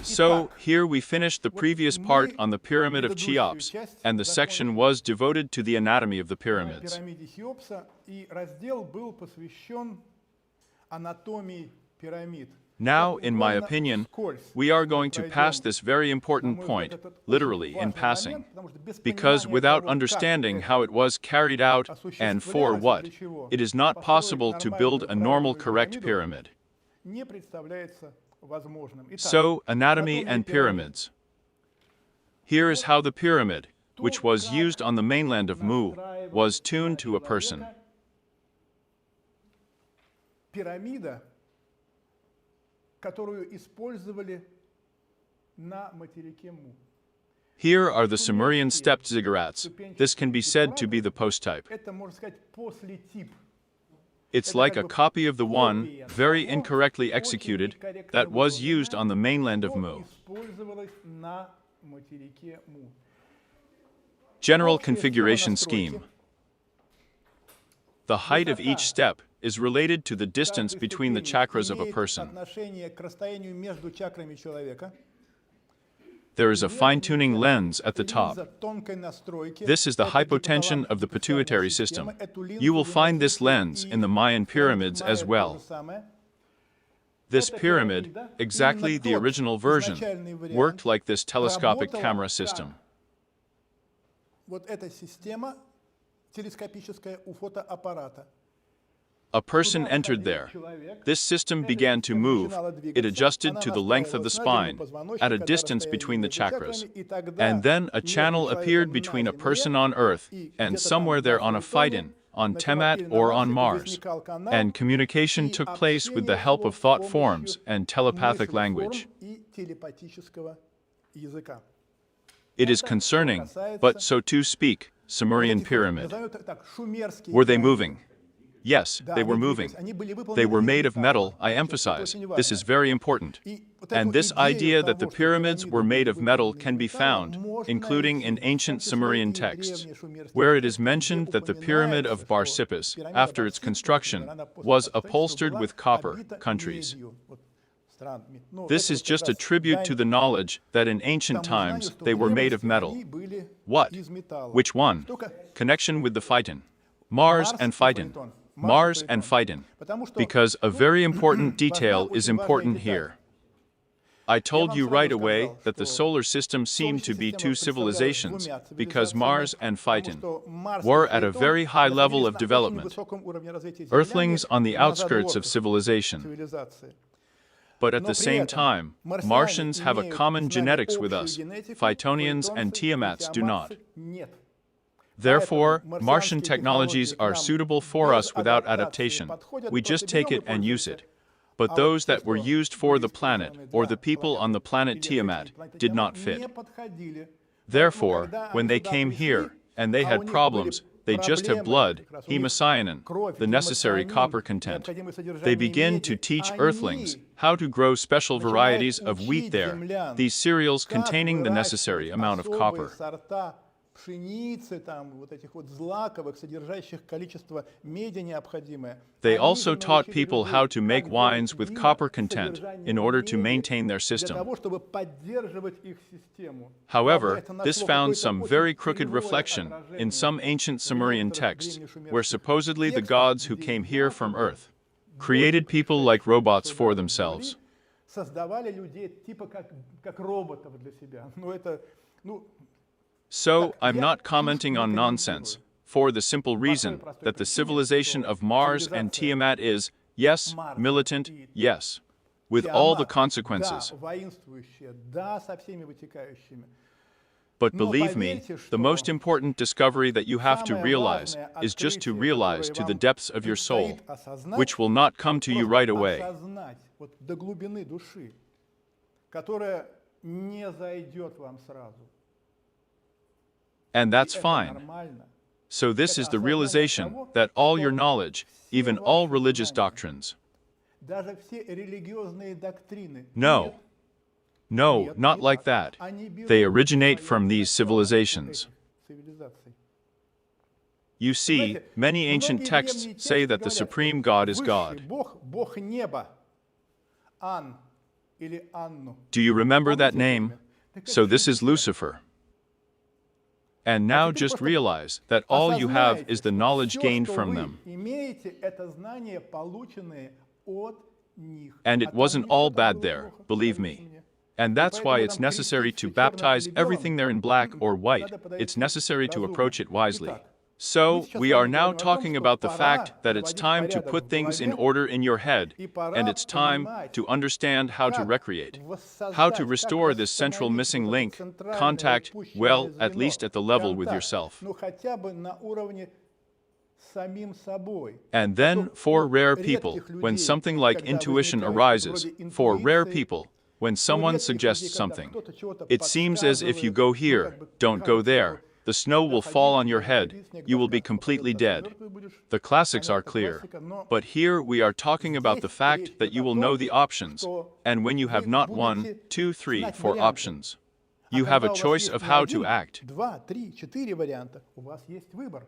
So, here we finished the previous part on the Pyramid of Cheops, and the section was devoted to the anatomy of the pyramids. пирамиде Хеопса, и раздел был посвящен анатомии пирамид. Now, in my opinion, we are going to pass this very important point, literally in passing, because without understanding how it was carried out and for what, it is not possible to build a normal correct pyramid. So, anatomy and pyramids. Here is how the pyramid, which was used on the mainland of Mu, was tuned to a person. Пирамида, которую использовали на материке Му. Here are the Sumerian stepped ziggurats. This can be said to be the post-type. Это, можно сказать, послетип. It's like a copy of the one, very incorrectly executed, that was used on the mainland of Mu. Использовалось на материке Му. General configuration scheme. The height of each step is related to the distance between the chakras of a person. Отношение к расстоянию между чакрами человека. There is a fine-tuning lens at the top. Из-за тонкой настройки. This is the hypotension of the pituitary system. You will find this lens in the Mayan pyramids as well. This pyramid, exactly the original version, worked like this telescopic camera system. Вот эта система телескопическая у фотоаппарата. A person entered there. This system began to move. It adjusted to the length of the spine, at a distance between the chakras. And then a channel appeared between a person on Earth and somewhere there on a Phaidon, on Tiamat or on Mars. And communication took place with the help of thought forms and telepathic language. It is concerning, but so to speak, Sumerian pyramid. Were they moving? Yes, they were moving. They were made of metal, I emphasize. This is very important. And this idea that the pyramids were made of metal can be found, including in ancient Sumerian texts, where it is mentioned that the pyramid of Barsippus, after its construction, was upholstered with copper, countries. This is just a tribute to the knowledge that in ancient times they were made of metal. What? Which one? Connection with the Phaidon. Mars and Phaidon. Mars and Phaidon. Because a very important detail is important here. I told you right away that the solar system seemed to be two civilizations, because Mars and Phaidon were at a very high level of development, Earthlings on the outskirts of civilization. But at the same time, Martians have a common genetics with us, Phaetonians and Tiamats do not. Therefore, Martian technologies are suitable for us without adaptation. We just take it and use it. But those that were used for the planet, or the people on the planet Tiamat, did not fit. Therefore, when they came here, and they had problems, they just have blood, hemocyanin, the necessary copper content. They begin to teach Earthlings how to grow special varieties of wheat there, these cereals containing the necessary amount of copper. They also taught people how to make wines with copper content in order to maintain their system. However, this found some very crooked reflection in some ancient Sumerian texts, where supposedly the gods who came here from Earth created people like robots for themselves. So, I'm not commenting on nonsense, for the simple reason that the civilization of Mars and Tiamat is, yes, militant, yes, with all the consequences. But believe me, the most important discovery that you have to realize is just to realize to the depths of your soul, which will not come to you right away. And that's fine. So this is the realization that all your knowledge, even all religious doctrines. No, not like that. They originate from these civilizations. You see, many ancient texts say that the supreme God is God. или Анну. Do you remember that Помните это name? имя? Так это So this is физика. Lucifer. And now теперь just просто realize that all you have Осознайте, is the что knowledge всё, gained что from вы them. имеете, это знания, полученные от них. And it А там wasn't не all всё так bad было there, плохо, believe поверьте me. мне. And И that's why поэтому it's там necessary крестить to всё чёрным baptize или everything белым there in black or white. надо It's подойти necessary to разумно. approach it wisely. Итак, мы So, сейчас с we are вами now говорим о том, talking что about the fact пора that it's наводить time to порядок put в things in голове order in your head, и пора and it's time понимать, to understand how to как recreate, воссоздать, how to как restore this central восстановить missing вот это link, центральное contact, упущенное well, at звено, least at the level with контакт, yourself. ну хотя бы на уровне с самим собой. And А то then, for у rare people, редких when людей, something like когда intuition возникает что-то arises, вроде for rare интуиции, people, when у someone редких suggests людей, когда something, кто-то чего-то it seems as if you подсказывает, go ну, here, как бы don't go кажется, there, что the snow сюда will fall ходи, on your туда head, заходи, снег you will be дождя completely попадет, dead. замерзнуть будешь. The classics are Понятно, clear. классика, но But here we are talking about the здесь fact речь that идет you о will know том, the options, что and when you have вы not будете 1, 2, 3, знать 4 варианты. options, А you have a когда у вас choice есть of не how to один, act. 2, 3, 4 варианта, у вас есть выбор,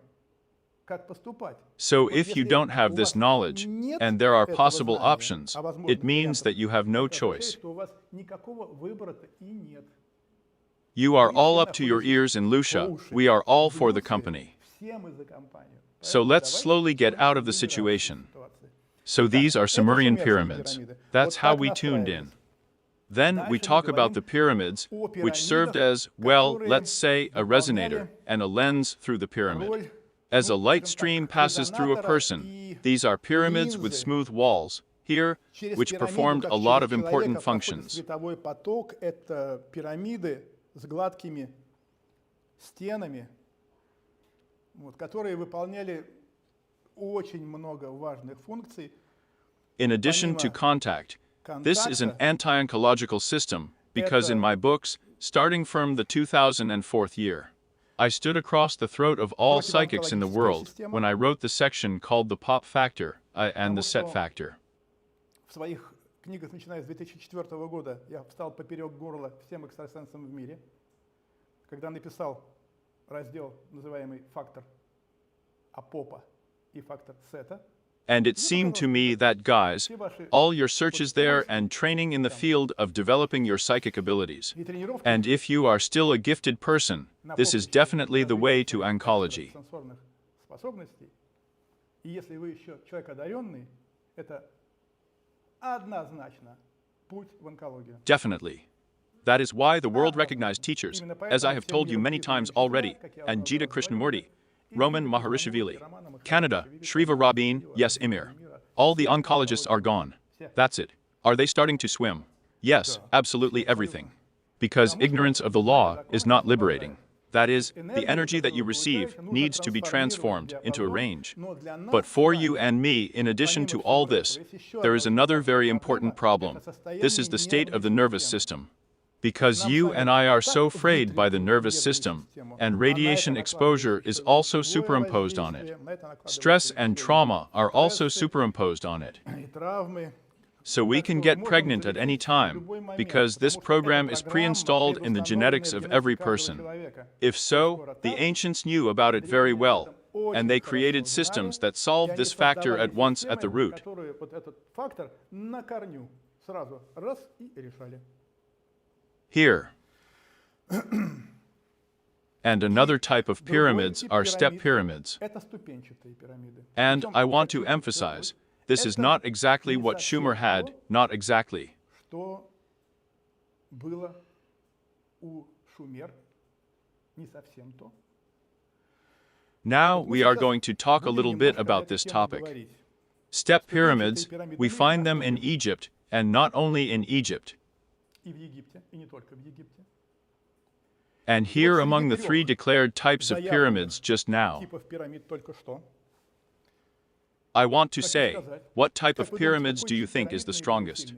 как поступать. So Вот if you если don't have у this вас knowledge, нет and there are этого possible знания options, о it возможных means вариантах, that you have no это означает, choice. что у вас никакого выбора-то и нет. You are Вы all все up to your находитесь ears in по Lucia. уши We are all в for the Люции, company. все мы за компанию. So Поэтому let's давайте slowly get out of the выбираться из situation. ситуации. So Итак, these are это Sumerian шумерские pyramids. пирамиды. That's Вот how так we tuned настраивались. in. Then we Дальше мы talk about the говорим pyramids, о which served пирамидах, as, well, которые let's say, a resonator выполняли and a lens through the pyramid. роль, As a ну, light скажем stream так, passes through a резонатора person, и these are pyramids with линзы. smooth walls, here, Через which пирамиду, performed как a lot через of important человека, проходит functions. световой поток. Это пирамиды с гладкими стенами, вот, которые выполняли очень много важных функций. In addition to contact, this is an anti-oncological system because in my books, starting from the 2004 year, I stood across the throat of all psychics in the world when I wrote the section called the pop factor and the set factor. В своих книгах, начиная с 2004 года, я встал поперек горла всем экстрасенсам в мире, когда написал раздел, называемый «Фактор Апопа» и «Фактор Сета». And it seemed to me that, guys, all your searches there and training in the field of developing your psychic abilities. And if you are still a gifted person, this is definitely the way to oncology. Сенсорных способностей. И если вы еще человек одаренный, это однозначно путь в онкологию. Definitely. That is why the world-recognized teachers, as I have told you many times already, and Jita Krishnamurti, Roman Maharishvili, Canada, Shriva Rabin, yes, Emir. All the oncologists are gone. That's it. Are they starting to swim? Yes, absolutely everything. Because ignorance of the law is not liberating. That is, the energy that you receive needs to be transformed into a range. But for you and me, in addition to all this, there is another very important problem. This is the state of the nervous system. Because you and I are so frayed by the nervous system, and radiation exposure is also superimposed on it. Stress and trauma are also superimposed on it. So we can get pregnant at any time, because this program is pre-installed in the genetics of every person. If so, the ancients knew about it very well, and they created systems that solved this factor at once at the root. Here. And another type of pyramids are step pyramids. And I want to emphasize, this is not exactly what Schumer had, not exactly. Now we are going to talk a little bit about this topic. Step pyramids, we find them in Egypt, and not only in Egypt. And here among the three declared types of pyramids just now, I want to say, what type of pyramids do you think is the strongest?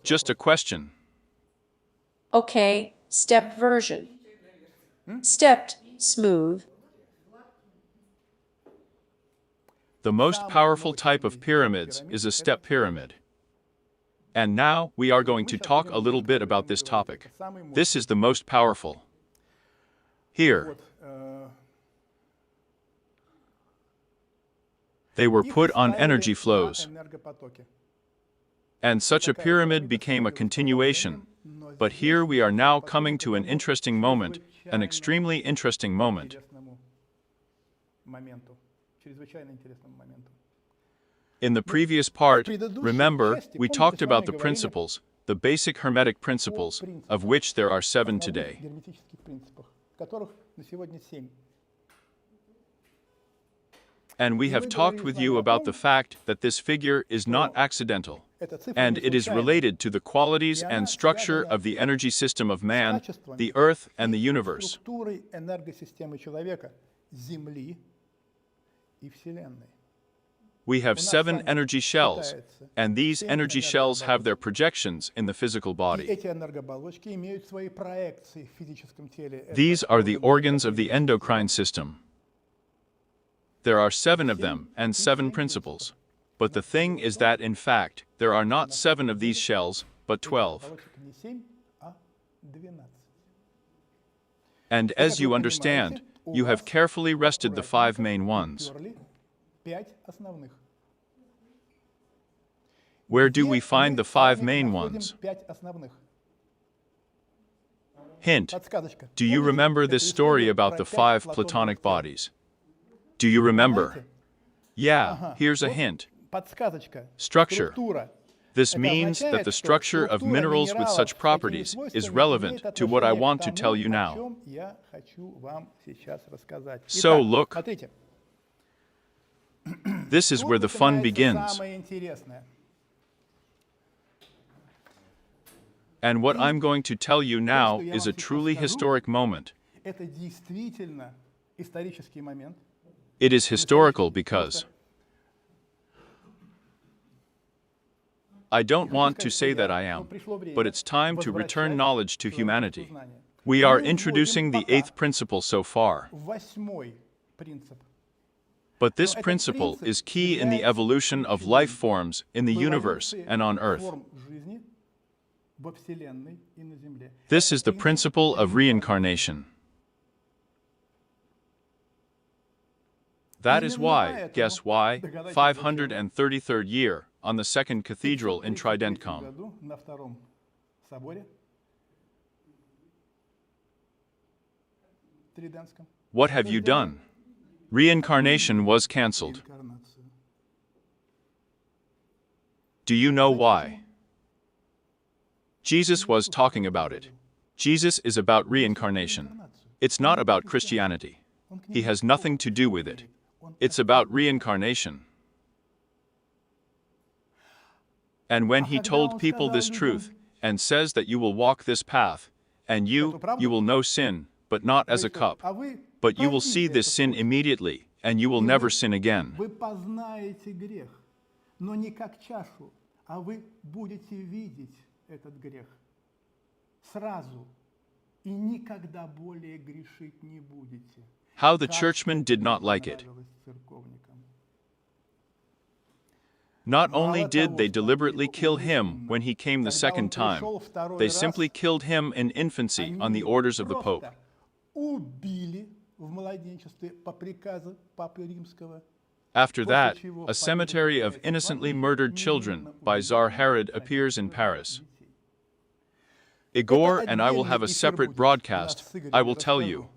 Just a question. Okay, step version. Stepped, smooth. The most powerful type of pyramids is a step pyramid. And now we are going to talk a little bit about this topic. This is the most powerful. Here. They were put on energy flows. And such a pyramid became a continuation. But here we are now coming to an interesting moment, an extremely interesting moment. In the previous part, remember, we talked about the principles, the basic Hermetic principles, of which there are 7 today. And we have talked with you about the fact that this figure is not accidental, and it is related to the qualities and structure of the energy system of man, the earth, and the universe. We have 7 energy shells, and these energy shells have their projections in the physical body. These are the organs of the endocrine system. There are 7 of them and 7 principles. But the thing is that, in fact, there are not 7 of these shells, but 12. And as you understand, you have carefully rested the 5 main ones. Where do we find the 5 main ones? Hint. Do you remember this story about the 5 Platonic bodies? Do you remember? Yeah, here's a hint. Structure. This means that the structure of minerals with such properties is relevant to what I want to tell you now. So look. This is where the fun begins. And what I'm going to tell you now is a truly historic moment. It is historical because I don't want to say that I am, but it's time to return knowledge to humanity. We are introducing the 8th principle so far. But this principle is key in the evolution of life forms in the universe and on Earth. This is the principle of reincarnation. That is why, guess why, 533rd year, on the second cathedral in Tridentcom. What have you done? Reincarnation was cancelled. Do you know why? Jesus was talking about it. Jesus is about reincarnation. It's not about Christianity. He has nothing to do with it. It's about reincarnation. And when he told people this truth, and says that you will walk this path, and you will know sin, but not as a cup, but you will see this sin immediately, and you will never sin again. How the churchmen did not like it. Not only did they deliberately kill him when he came the second time, they simply killed him in infancy on the orders of the Pope. After that, a cemetery of innocently murdered children by Tsar Herod appears in Paris. Igor and I will have a separate broadcast, I will tell you,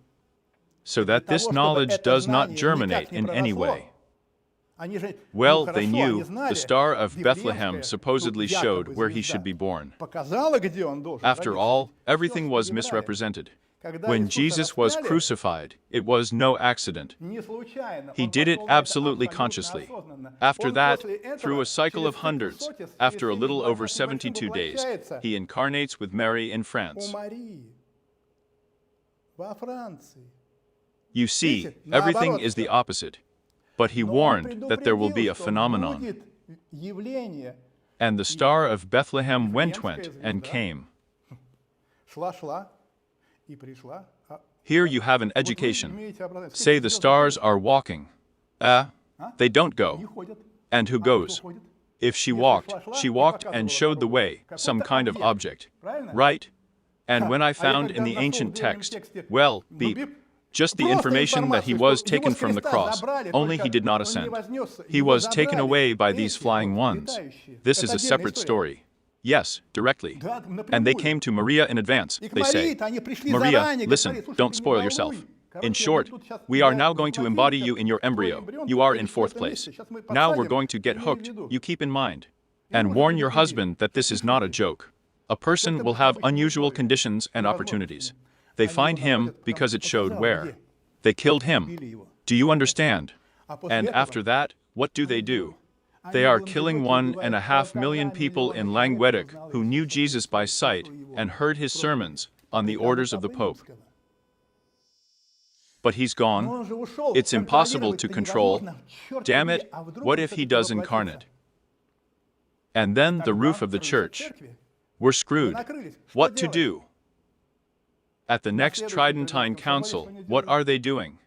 so that this knowledge does not germinate in any way. Well, they knew the Star of Bethlehem supposedly showed where he should be born. After all, everything was misrepresented. When Jesus was crucified, it was no accident. He did it absolutely consciously. After that, through a cycle of hundreds, after a little over 72 days, he incarnates with Mary in France. You see, everything is the opposite. But he warned that there will be a phenomenon. And the Star of Bethlehem went and came. Here you have an education. Say the stars are walking. They don't go. And who goes? If she walked and showed the way, some kind of object. Right? And when I found in the ancient text, well, beep, Just the information that he was taken from the cross, only he did not ascend. He was taken away by these flying ones. This is a separate story. Yes, directly. And they came to Maria in advance. They say, Maria, listen, don't spoil yourself. In short, we are now going to embody you in your embryo. You are in fourth place. Now we're going to get hooked, you keep in mind. And warn your husband that this is not a joke. A person will have unusual conditions and opportunities. They find him because it showed where. They killed him. Do you understand? And after that, what do? They are killing 1.5 million people in Languedoc who knew Jesus by sight and heard his sermons on the orders of the Pope. But he's gone. It's impossible to control. Damn it, what if he does incarnate? And then the roof of the church. We're screwed. What to do? At the next Tridentine Council, what are they doing?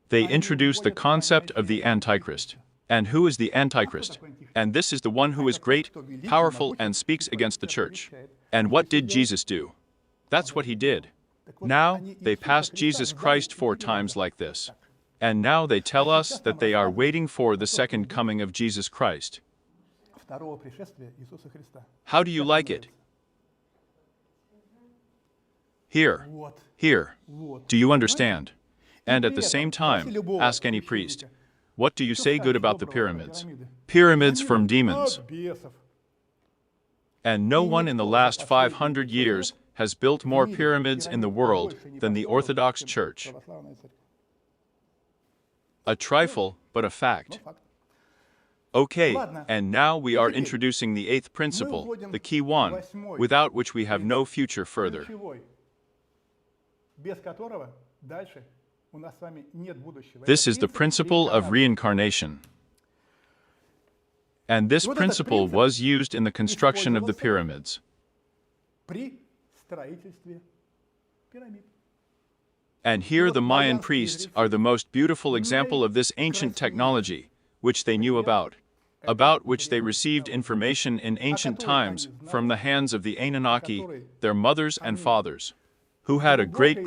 They introduce the concept of the Antichrist. And who is the Antichrist? And this is the one who is great, powerful, and speaks against the church. And what did Jesus do? That's what he did. Now, they passed Jesus Christ 4 times like this. And now they tell us that they are waiting for the second coming of Jesus Christ. How do you like it? Here. Do you understand? And at the same time, ask any priest, what do you say good about the pyramids? Pyramids from demons. And no one in the last 500 years has built more pyramids in the world than the Orthodox Church. A trifle, but a fact. Okay, and now we are introducing the 8th principle, the key one, without which we have no future further. This is the principle of reincarnation. And this principle was used in the construction of the pyramids. And here the Mayan priests are the most beautiful example of this ancient technology, which they knew about which they received information in ancient times from the hands of the Anunnaki, their mothers and fathers, who had a great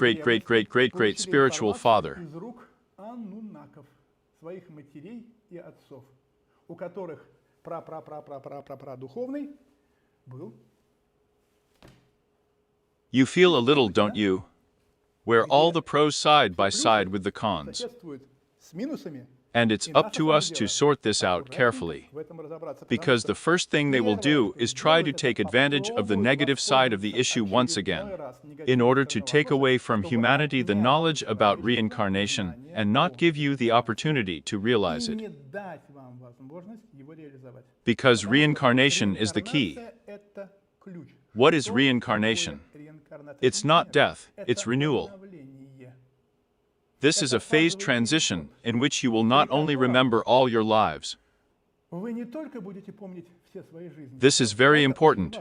spiritual father. You feel a little, don't you? Where all the pros side by side with the cons. And it's up to us to sort this out carefully. Because the first thing they will do is try to take advantage of the negative side of the issue once again, in order to take away from humanity the knowledge about reincarnation and not give you the opportunity to realize it. Because reincarnation is the key. What is reincarnation? It's not death, it's renewal. This is a phased transition in which you will not only remember all your lives. This is very important.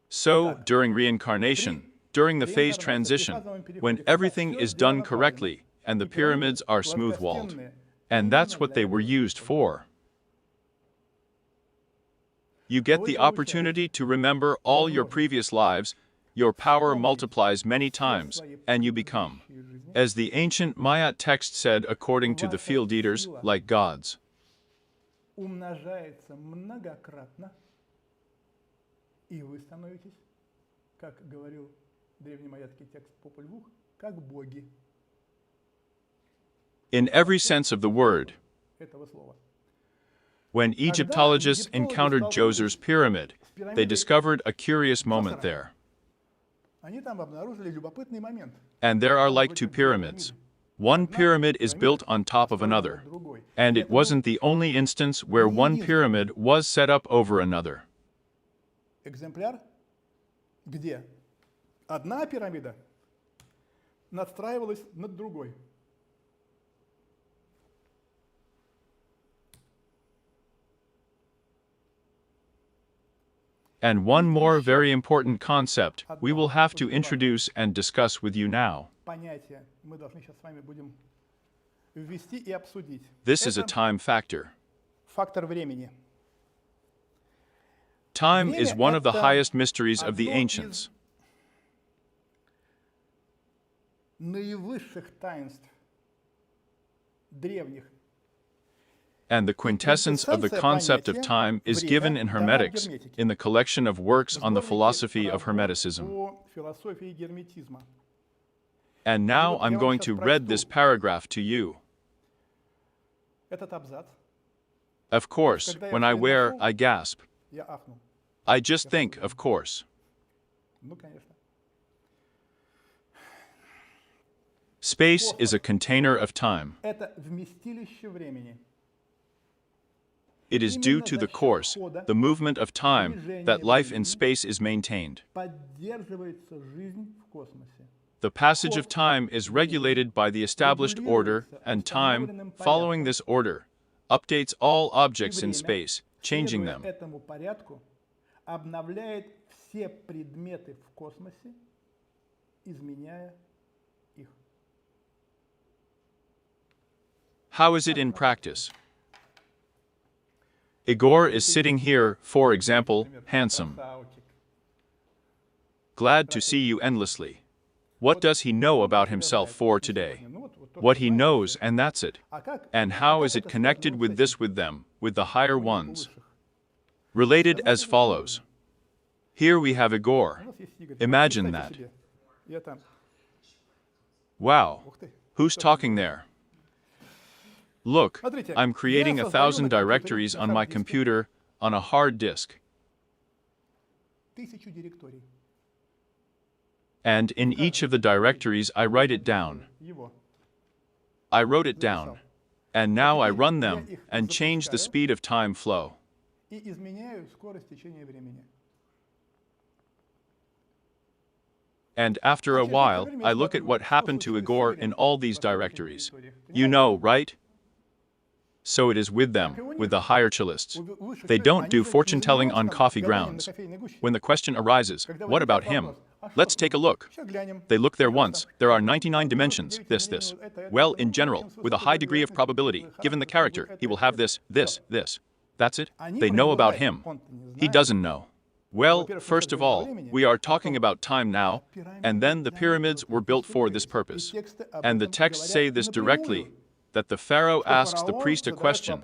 So, during reincarnation, during the phase transition, when everything is done correctly and the pyramids are smooth-walled, and that's what they were used for. You get the opportunity to remember all your previous lives, your power multiplies many times, and you become, as the ancient Maya text said according to the field eaters, like gods. In every sense of the word. When Egyptologists encountered Djoser's pyramid, they discovered a curious moment there. And there are like 2 pyramids. One pyramid is built on top of another. And it wasn't the only instance where one pyramid was set up over another. Экземпляр, где одна пирамида надстраивалась над другой. And one more very important concept we will have to introduce and discuss with you now. This is a time factor. Time is one of the highest mysteries of the ancients. наивысших таинств древних. And the quintessence of the concept of time is given in Hermetics, in the collection of works on the philosophy of Hermeticism. По философии герметизма. And now I'm going to read this paragraph to you. Этот абзац Of course, when I wear, I gasp. я ахнул. I just think, of course. Ну, конечно. Space is a container of time. Это вместилище времени. It is due to the course, the movement of time, that life in space is maintained. Поддерживается жизнь в космосе. The passage of time is regulated by the established order, and time, following this order, updates all objects in space, changing them. Этому порядку обновляет все предметы в космосе, изменяя их. How is it in practice? Igor is sitting here, for example, handsome. Красавчик. Glad to see you endlessly. What does he know about himself for today? What he knows, and that's it. And how is it connected with this, with them, with the higher ones? Related as follows. Here we have Igor. Imagine that. Я там. Wow. Who's talking there? Look, I'm creating 1,000 directories on my computer on a hard disk. 1000 директорий. And in each of the directories, I write it down. Его. I wrote it down. And now I run them and change the speed of time flow. И изменяю скорость течения времени. And after a while, I look at what happened to Igor in all these directories. You know, right? So it is with them, with the higher chillists. They don't do fortune-telling on coffee grounds. When the question arises, what about him? Let's take a look. They look there once. There are 99 dimensions, this. Well, in general, with a high degree of probability, given the character, he will have this. That's it. They know about him. He doesn't know. Well, first of all, we are talking about time now, and then the pyramids were built for this purpose. And the texts say this directly, that the pharaoh asks the priest a question,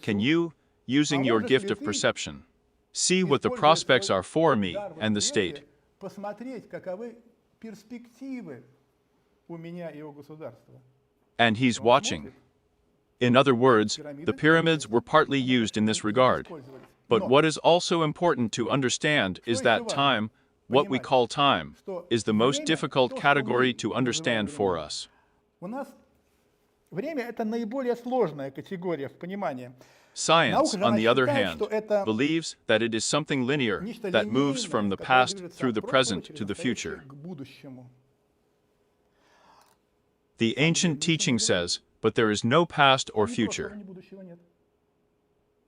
can you, using your gift of perception, see what the prospects are for me and the state? Посмотреть, каковы перспективы у меня и у государства. And he's watching. In other words, the pyramids were partly used in this regard. But what is also important to understand is that time, what we call time, is the most difficult category to understand for us. У нас время — это наиболее сложная категория в понимании. Science, on the other hand, believes that it is something linear that moves from the past through the present to the future. The ancient teaching says, but there is no past or future.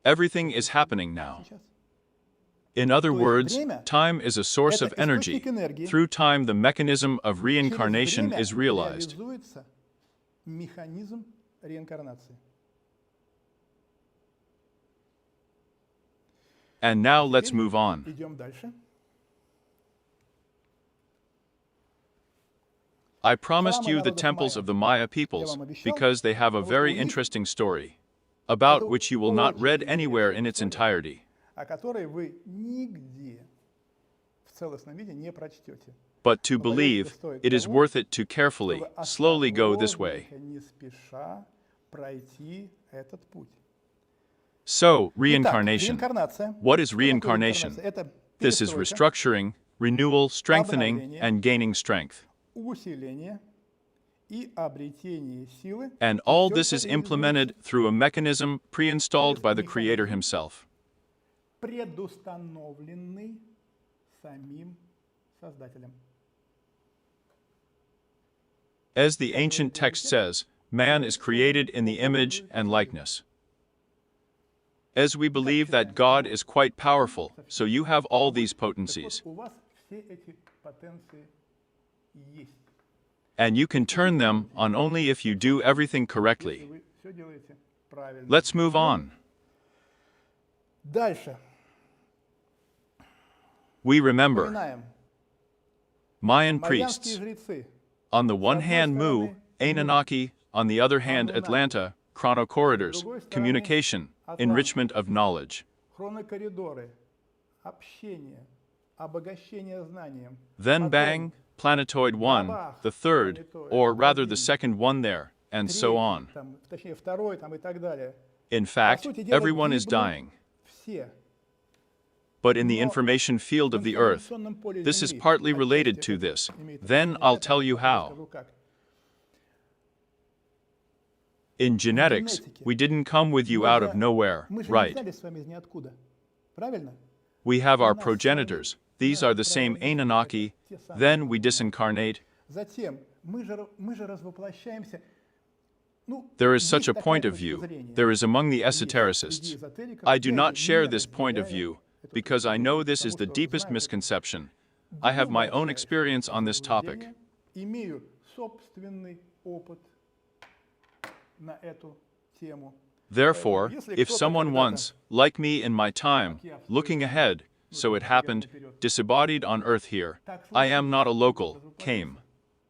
Everything is happening now. In other words, time is a source of energy. Through time, the mechanism of reincarnation is realized. Механизм реинкарнации. And now let's move on. Идем дальше. I promised you the temples of the Maya peoples because they have a very interesting story, about which you will not read anywhere in its entirety. О которой вы нигде в целостном виде не прочтете. But to believe, it is worth it to carefully, slowly go this way. Не спеша пройти этот путь. So, reincarnation. Реинкарнация. What is reincarnation? Это This is restructuring, renewal, strengthening, and gaining strength. усиление и обретение силы. And all this is implemented through a mechanism pre-installed by the Creator Himself. Предустановленный самим Создателем. As the ancient text says, man is created in the image and likeness. As we believe that God is quite powerful, so you have all these potencies. У вас все эти потенции есть. And you can turn them on only if you do everything correctly. Вы все делаете правильно. Let's move on. Дальше. We remember Вспоминаем. Mayan Майянские priests, жрецы. On the one hand, Mu, Anunnaki, on the other hand, Atlanta, chronocorridors, communication, enrichment of knowledge. Хронокоридоры, общение, обогащение знанием. Then bang, planetoid 1, the third, or rather the second one there, and so on. Там, точнее, второй там, и так далее. In fact, everyone is dying. Все. But in the information field of the Earth, this is partly related to this. Then I'll tell you how. In genetics, we didn't come with you out of nowhere, right? We have our progenitors. These are the same Anunnaki. Then we disincarnate. There is such a point of view. There is among the esotericists. I do not share this point of view, because I know this is the deepest misconception. I have my own experience on this topic. Therefore, if someone once, like me in my time, looking ahead, so it happened, disembodied on Earth here, I am not a local, came.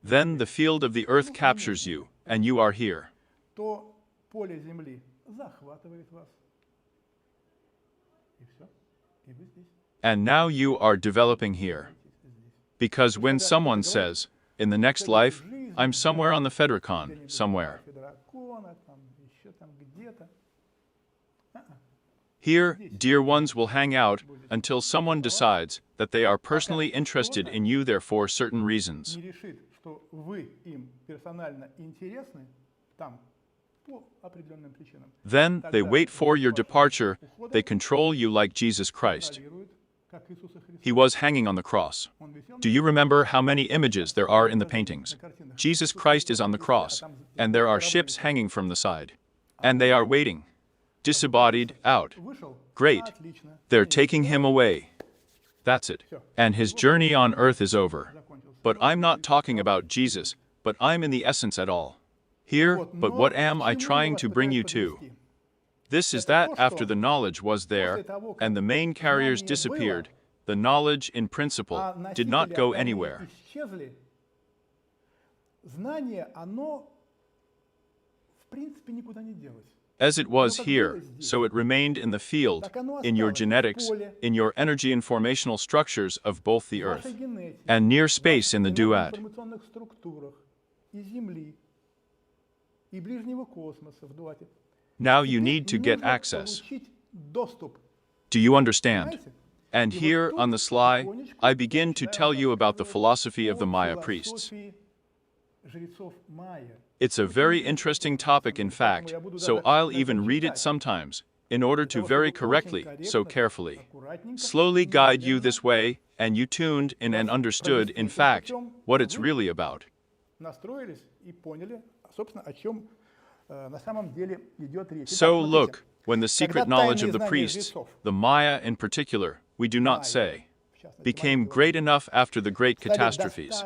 Then the field of the Earth captures you, and you are here. And now you are developing here. Because when someone says, in the next life, I'm somewhere on the Fedricon, somewhere. Here, dear ones will hang out until someone decides that they are personally interested in you there for certain reasons. Then they wait for your departure. They control you like Jesus Christ. He was hanging on the cross. Do you remember how many images there are in the paintings? Jesus Christ is on the cross, and there are ships hanging from the side. And they are waiting. Disembodied, out. Great. They're taking him away. That's it. And his journey on earth is over. But I'm not talking about Jesus, but I'm in the essence at all. Here, but what am I trying to bring you to? This is that after the knowledge was there, and the main carriers disappeared, the knowledge, in principle, did not go anywhere. As it was here, so it remained in the field, in your genetics, in your energy informational structures of both the Earth and near space in the duad. Now you need to get access. Do you understand? And here, on the sly, I begin to tell you about the philosophy of the Maya priests. It's a very interesting topic, in fact, so I'll even read it sometimes, in order to very correctly, so carefully, slowly guide you this way, and you tuned in and understood, in fact, what it's really about. So look, when the secret knowledge of the priests, the Maya in particular, we do not say, became great enough after the great catastrophes,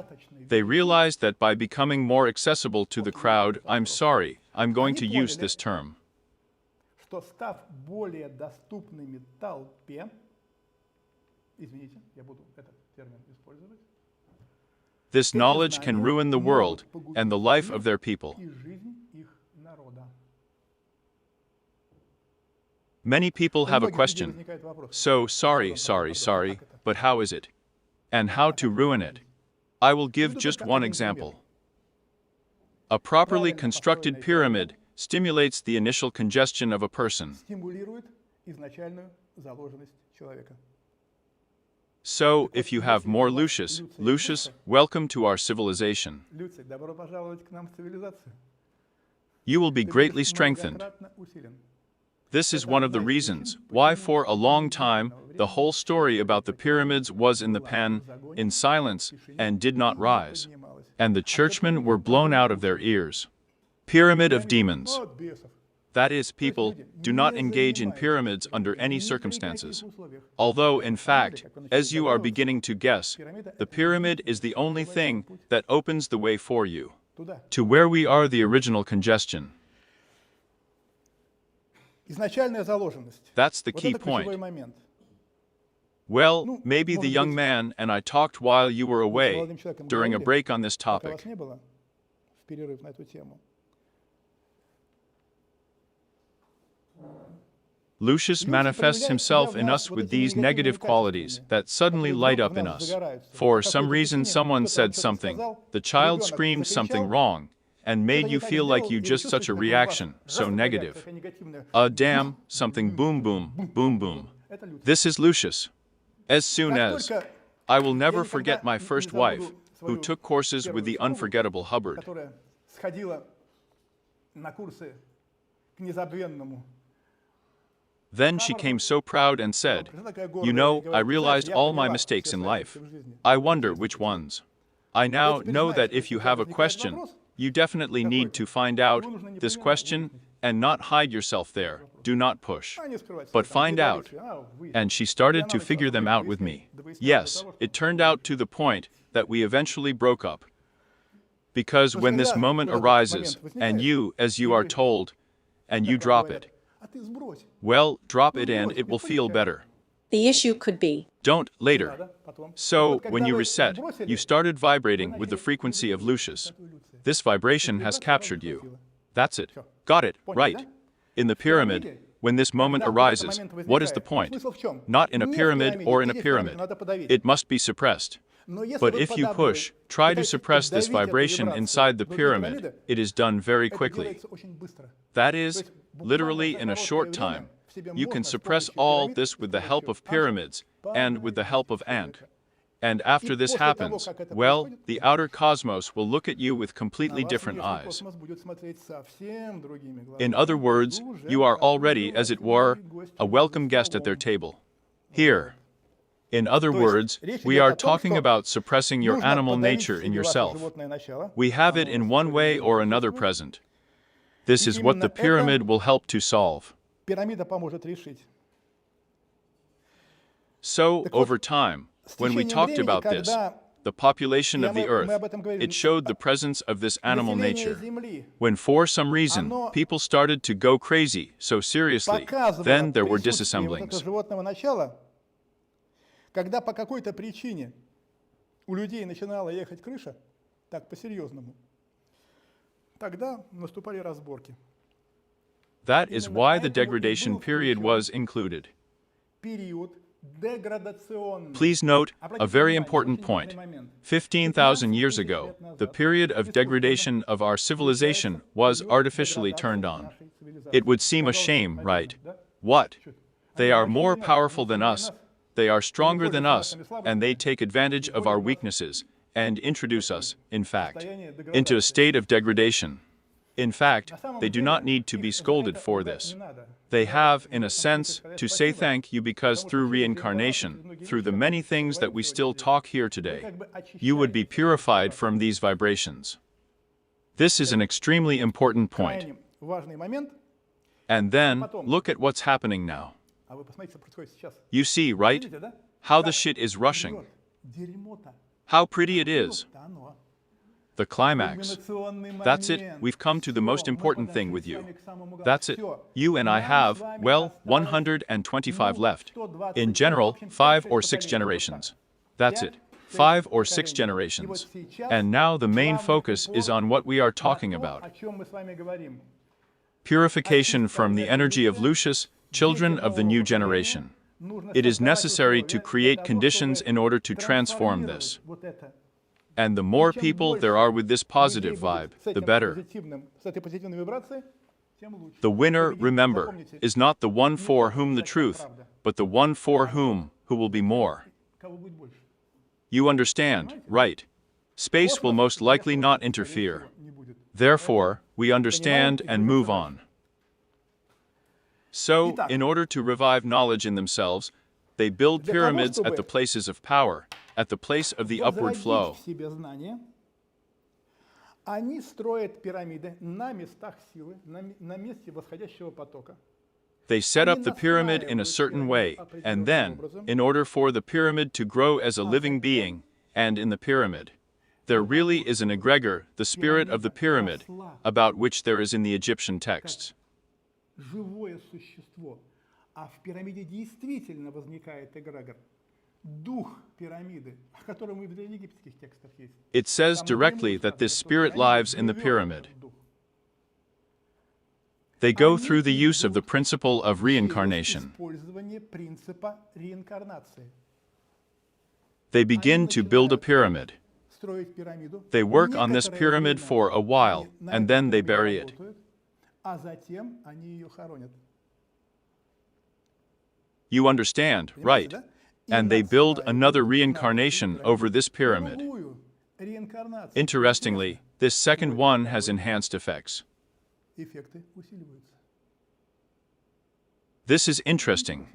they realized that by becoming more accessible to the crowd, I'm sorry, I'm going to use this term. This knowledge can ruin the world and the life of their people. Many people have a question. So, sorry, but how is it? And how to ruin it? I will give just one example. A properly constructed pyramid stimulates the initial congestion of a person. So, if you have more Lucius, welcome to our civilization. You will be greatly strengthened. This is one of the reasons why for a long time the whole story about the pyramids was in the pen, in silence, and did not rise. And the churchmen were blown out of their ears. Pyramid of demons. That is, people do not engage in pyramids under any circumstances. Although, in fact, as you are beginning to guess, the pyramid is the only thing that opens the way for you to where we are the original congestion. That's the key point. Well, maybe the young man and I talked while you were с away молодым человеком during a говорили, break on this пока topic. вас не было, в перерыв на эту тему. Lucius manifests himself in us with these negative qualities that suddenly light up in us. For some reason, someone said something, the child screamed something wrong, and made you feel like you just such a reaction, so negative. Damn, something boom boom, boom boom. This is Lucius. As soon as I will never forget my first wife, who took courses with the unforgettable Hubbard. Которая сходила на курсы к незабвенному. Then she came so proud and said, "You know, I realized all my mistakes in life. I wonder which ones. I now know that if you have a question, you definitely need to find out this question and not hide yourself there. Do not push, but find out." And she started to figure them out with me. Yes, it turned out to the point that we eventually broke up. Because when this moment arises, and you, as you are told, and you drop it, well, drop it and it will feel better. The issue could be Don't later. So, when you reset, you started vibrating with the frequency of Lucius. This vibration has captured you. That's it. Got it, right. In the pyramid, when this moment arises, what is the point? Not in a pyramid or in a pyramid. It must be suppressed. But if you push, try to suppress this vibration inside the pyramid, it is done very quickly. That is, literally in a short time. You can suppress all this with the help of pyramids and with the help of ant. And after this happens, well, the outer cosmos will look at you with completely different eyes. In other words, you are already, as it were, a welcome guest at their table. Here. In other words, we are talking about suppressing your animal nature in yourself. We have it in one way or another present. This is what the pyramid will help to solve. So, over time, when we talked about this, the population of the earth, it showed the presence of this animal nature. When for some reason, people started to go crazy so seriously, then there were disassemblings. Когда по какой-то причине у людей начинала ехать крыша, так по-серьезному, тогда наступали разборки. That is why the degradation period was included. Период деградационный. Please note a very important point. 15,000 years ago, the period of degradation of our civilization was artificially turned on. It would seem a shame, right? What? They are more powerful than us. They are stronger than us, and they take advantage of our weaknesses and introduce us, in fact, into a state of degradation. In fact, they do not need to be scolded for this. They have, in a sense, to say thank you because through reincarnation, through the many things that we still talk here today, you would be purified from these vibrations. This is an extremely important point. And then, look at what's happening now. You see, right? How the shit is rushing. How pretty it is. The climax. That's it, we've come to the most important thing with you. That's it. You and I have, well, 125 left. In general, 5 or 6 generations. That's it. 5 or 6 generations. And now the main focus is on what we are talking about. Purification from the energy of Lucius, children of the new generation. It is necessary to create conditions in order to transform this. And the more people there are with this positive vibe, the better. The winner, remember, is not the one for whom the truth, but the one for whom, who will be more. You understand, right? Space will most likely not interfere. Therefore, we understand and move on. So, in order to revive knowledge in themselves, they build pyramids at the places of power, at the place of the upward flow. Они строят пирамиды на местах силы, на месте восходящего потока. They set up the pyramid in a certain way, and then, in order for the pyramid to grow as a living being, and in the pyramid, there really is an egregor, the spirit of the pyramid, about which there is in the Egyptian texts. Живое существо, а в пирамиде действительно возникает эгрегор. дух пирамиды, о котором и в древнеегипетских текстах есть. It says directly that this spirit lives in the pyramid. They go through the use of the principle of reincarnation. Использование принципа реинкарнации. They begin to build a pyramid. Строить пирамиду. They work on this pyramid for a while, and then they bury it. А затем они ее хоронят. You understand, right? And they build another reincarnation over this pyramid. Interestingly, this second one has enhanced effects. Эффекты усиливаются. This is interesting.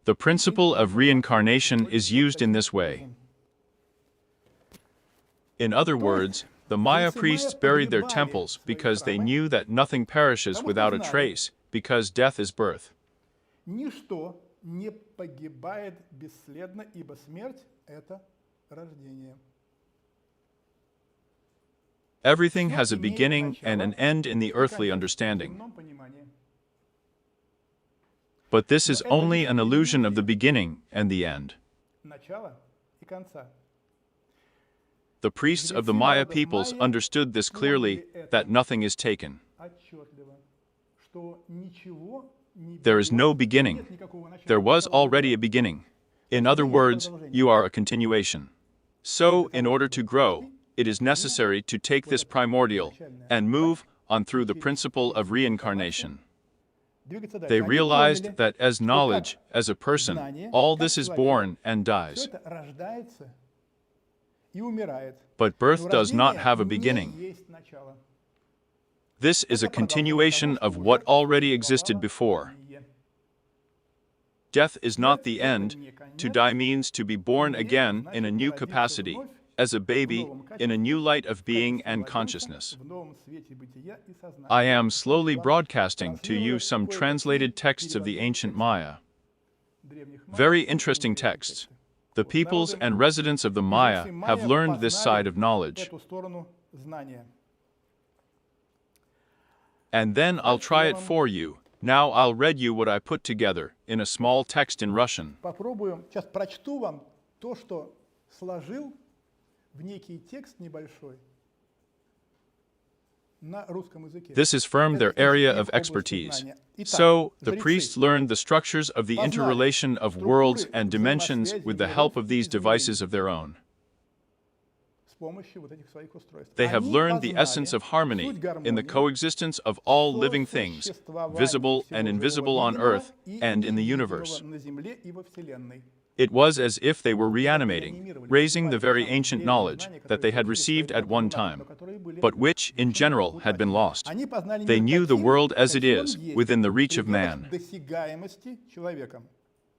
The principle of reincarnation is used in this way. In other words, the Maya priests buried their temples because they knew that nothing perishes without a trace, because death is birth. Ничто не погибает бесследно, ибо смерть – это рождение. Everything has a beginning and an end in the earthly understanding. But this is only an illusion of the beginning and the end. Начало и конца. The priests of the Maya peoples understood this clearly, that nothing is taken. Отчетливо, что ничего не There is no beginning. нет никакого начала. There was already a beginning. In other words, you are a continuation. So, in order to grow, it is necessary to take this primordial and move on through the principle of reincarnation. Двигаться дальше. They Они realized поняли, that as knowledge, as a person, all this is born and что dies. это рождается и умирает. But birth Но does not рождение have a не beginning. есть начало. This is a continuation of what already existed before. Death is not the end. To die means to be born again in a new capacity, as a baby, in a new light of being and consciousness. В новом свете бытия и сознания. I am slowly broadcasting to you some translated texts of the ancient Maya. Древних Very interesting texts. The peoples and residents of the Maya have learned this side of knowledge. эту сторону знания. And then I'll try it for you. Now I'll read you what I put together in a small text in Russian. Попробуем, сейчас прочту вам то, что сложил в некий текст небольшой на русском языке. This is from their area of expertise. So, the priests learned the structures of the interrelation of worlds and dimensions with the help of these devices of their own. С помощью вот этих своих устройств. They have Они learned the познали essence of harmony суть in the гармонии, coexistence of all living things, существования visible всего and живого invisible on видимого earth и and in the невидимого universe. на Земле и во Вселенной. It was as if they were reanimating, raising the very ancient knowledge that they had received at one time, but which, in general, had been lost. Они познали They мир knew the таким, world as it каким он is, есть, within the reach в of пределах man. досягаемости человеком.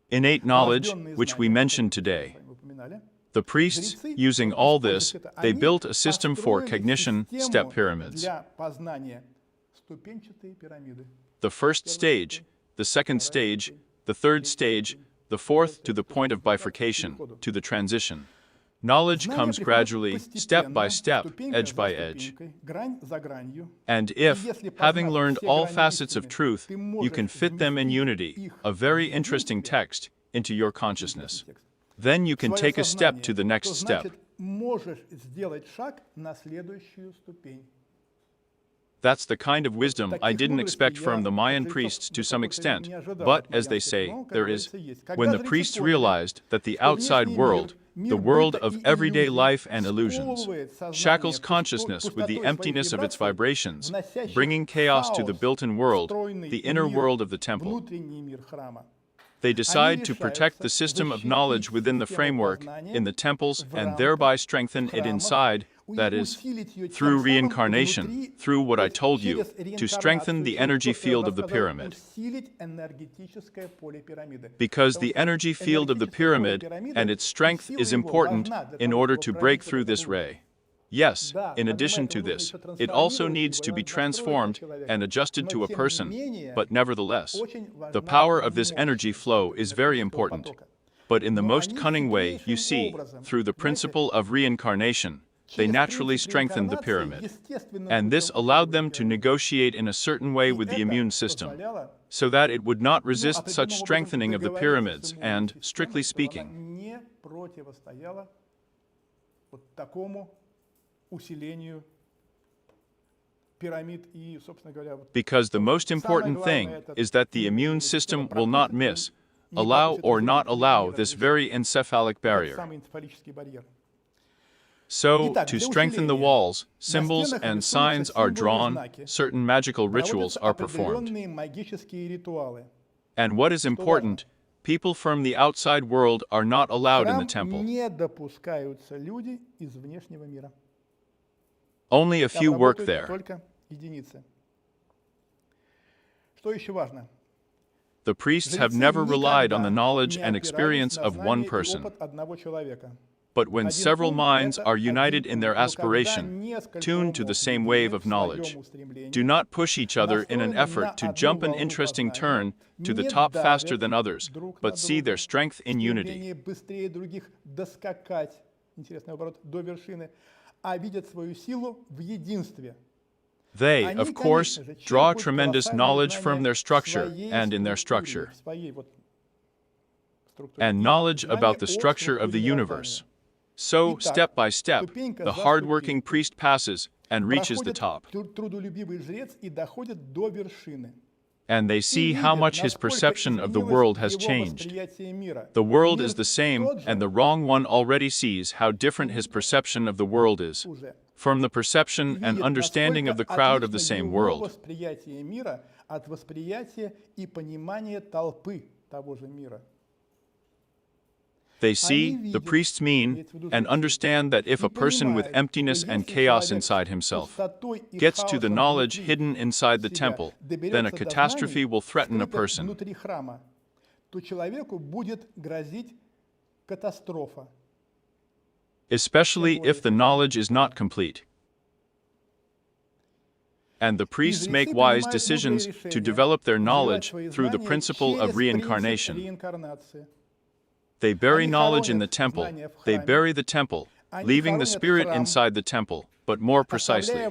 Innate knowledge, which we mentioned today. The priests, using all this, they built a system for cognition step pyramids. Для познания ступенчатые пирамиды. The first stage, the second stage, the third stage, the fourth to the point of bifurcation, to the transition. Knowledge Знание comes приходит gradually, step by постепенно, step, ступенька edge за by edge. ступенькой, грань за гранью. And if, Если having познав learned все all грани facets of истины, truth, ты you можешь can fit them in вместить unity, их a very в interesting единстве, text, into your consciousness. текст. Then you can Своё take a step сознание, to the next то step. значит, можешь сделать шаг на следующую ступень. That's the kind of wisdom I didn't expect from the Mayan priests to some extent, but, as they say, there is. When the priests realized that the outside world, the world of everyday life and illusions, shackles consciousness with the emptiness of its vibrations, bringing chaos to the built-in world, the inner world of the temple, Внутренний мир храма. they decide to protect the system of knowledge within the framework, in the temples, and thereby strengthen it inside, that is, through reincarnation, through what I told you, to strengthen the energy field of the pyramid. Because the energy field of the pyramid and its strength is important in order to break through this ray. Yes, in addition to this, it also needs to be transformed and adjusted to a person, but nevertheless, the power of this energy flow is very important. But in the most cunning way, you see, through the principle of reincarnation, they naturally strengthened the pyramid. And this allowed them to negotiate in a certain way with the immune system, so that it would not resist such strengthening of the pyramids and, strictly speaking, противостояло вот такому усилению пирамид и, собственно говоря, вот Because the most самое important главное thing это is that the immune system will not miss, allow or not allow this very encephalic этот barrier. самый энцефалический барьер. So, Итак, to для strengthen the усиления walls, на symbols стенах and рисуются signs are символы и drawn, знаки, certain magical rituals проводятся are performed. определенные магические ритуалы. And what is important, people from the outside world are not В allowed in the храм temple. не допускаются люди из внешнего мира. Only a Там few work работают there. только единицы. Что еще важно? The priests have Жрецы never relied on the никогда knowledge не and опирались experience на of one знания и person. опыт одного человека. But when Один several ум — minds это are один united in ум, their но когда aspiration, несколько tuned to the умов same wave едины of в своем knowledge, устремлении, do not push each other in an настроены на effort to одну jump an волну interesting познания, turn to the не top faster давят than others, друг на but see their друга, strength in unity. стремление быстрее других доскакать, интересный оборот, до вершины, а видят свою силу в единстве. They, Они, of course, конечно же, draw черпают tremendous колоссальные knowledge from знания their в structure своей and in their структуре, structure, в своей вот структуре, and и knowledge знания about the о structure of the структуре universe. мироздания. So, Итак, step by step, ступенька the за hard-working ступенькой priest passes and reaches the проходит top, трудолюбивый жрец и доходит до вершины. and they И see how видят, much his насколько perception of the изменилось world has его changed. восприятие мира. The world Мир is the same, тот же, and the wrong one already sees how different his perception of the world is уже. from the perception and Видит, understanding насколько of the crowd of the отлично same его world. восприятие мира от восприятия и понимания толпы того же мира. They see, the priests mean, and understand that if a person with emptiness and chaos inside himself gets to the knowledge hidden inside the temple, then a catastrophe will threaten a person. Внутри храма, то человеку будет грозить катастрофа. Especially if the knowledge is not complete. And the priests make wise decisions to develop their knowledge through the principle of reincarnation. They bury knowledge in the temple, they bury the temple, leaving the spirit inside the temple, but more precisely,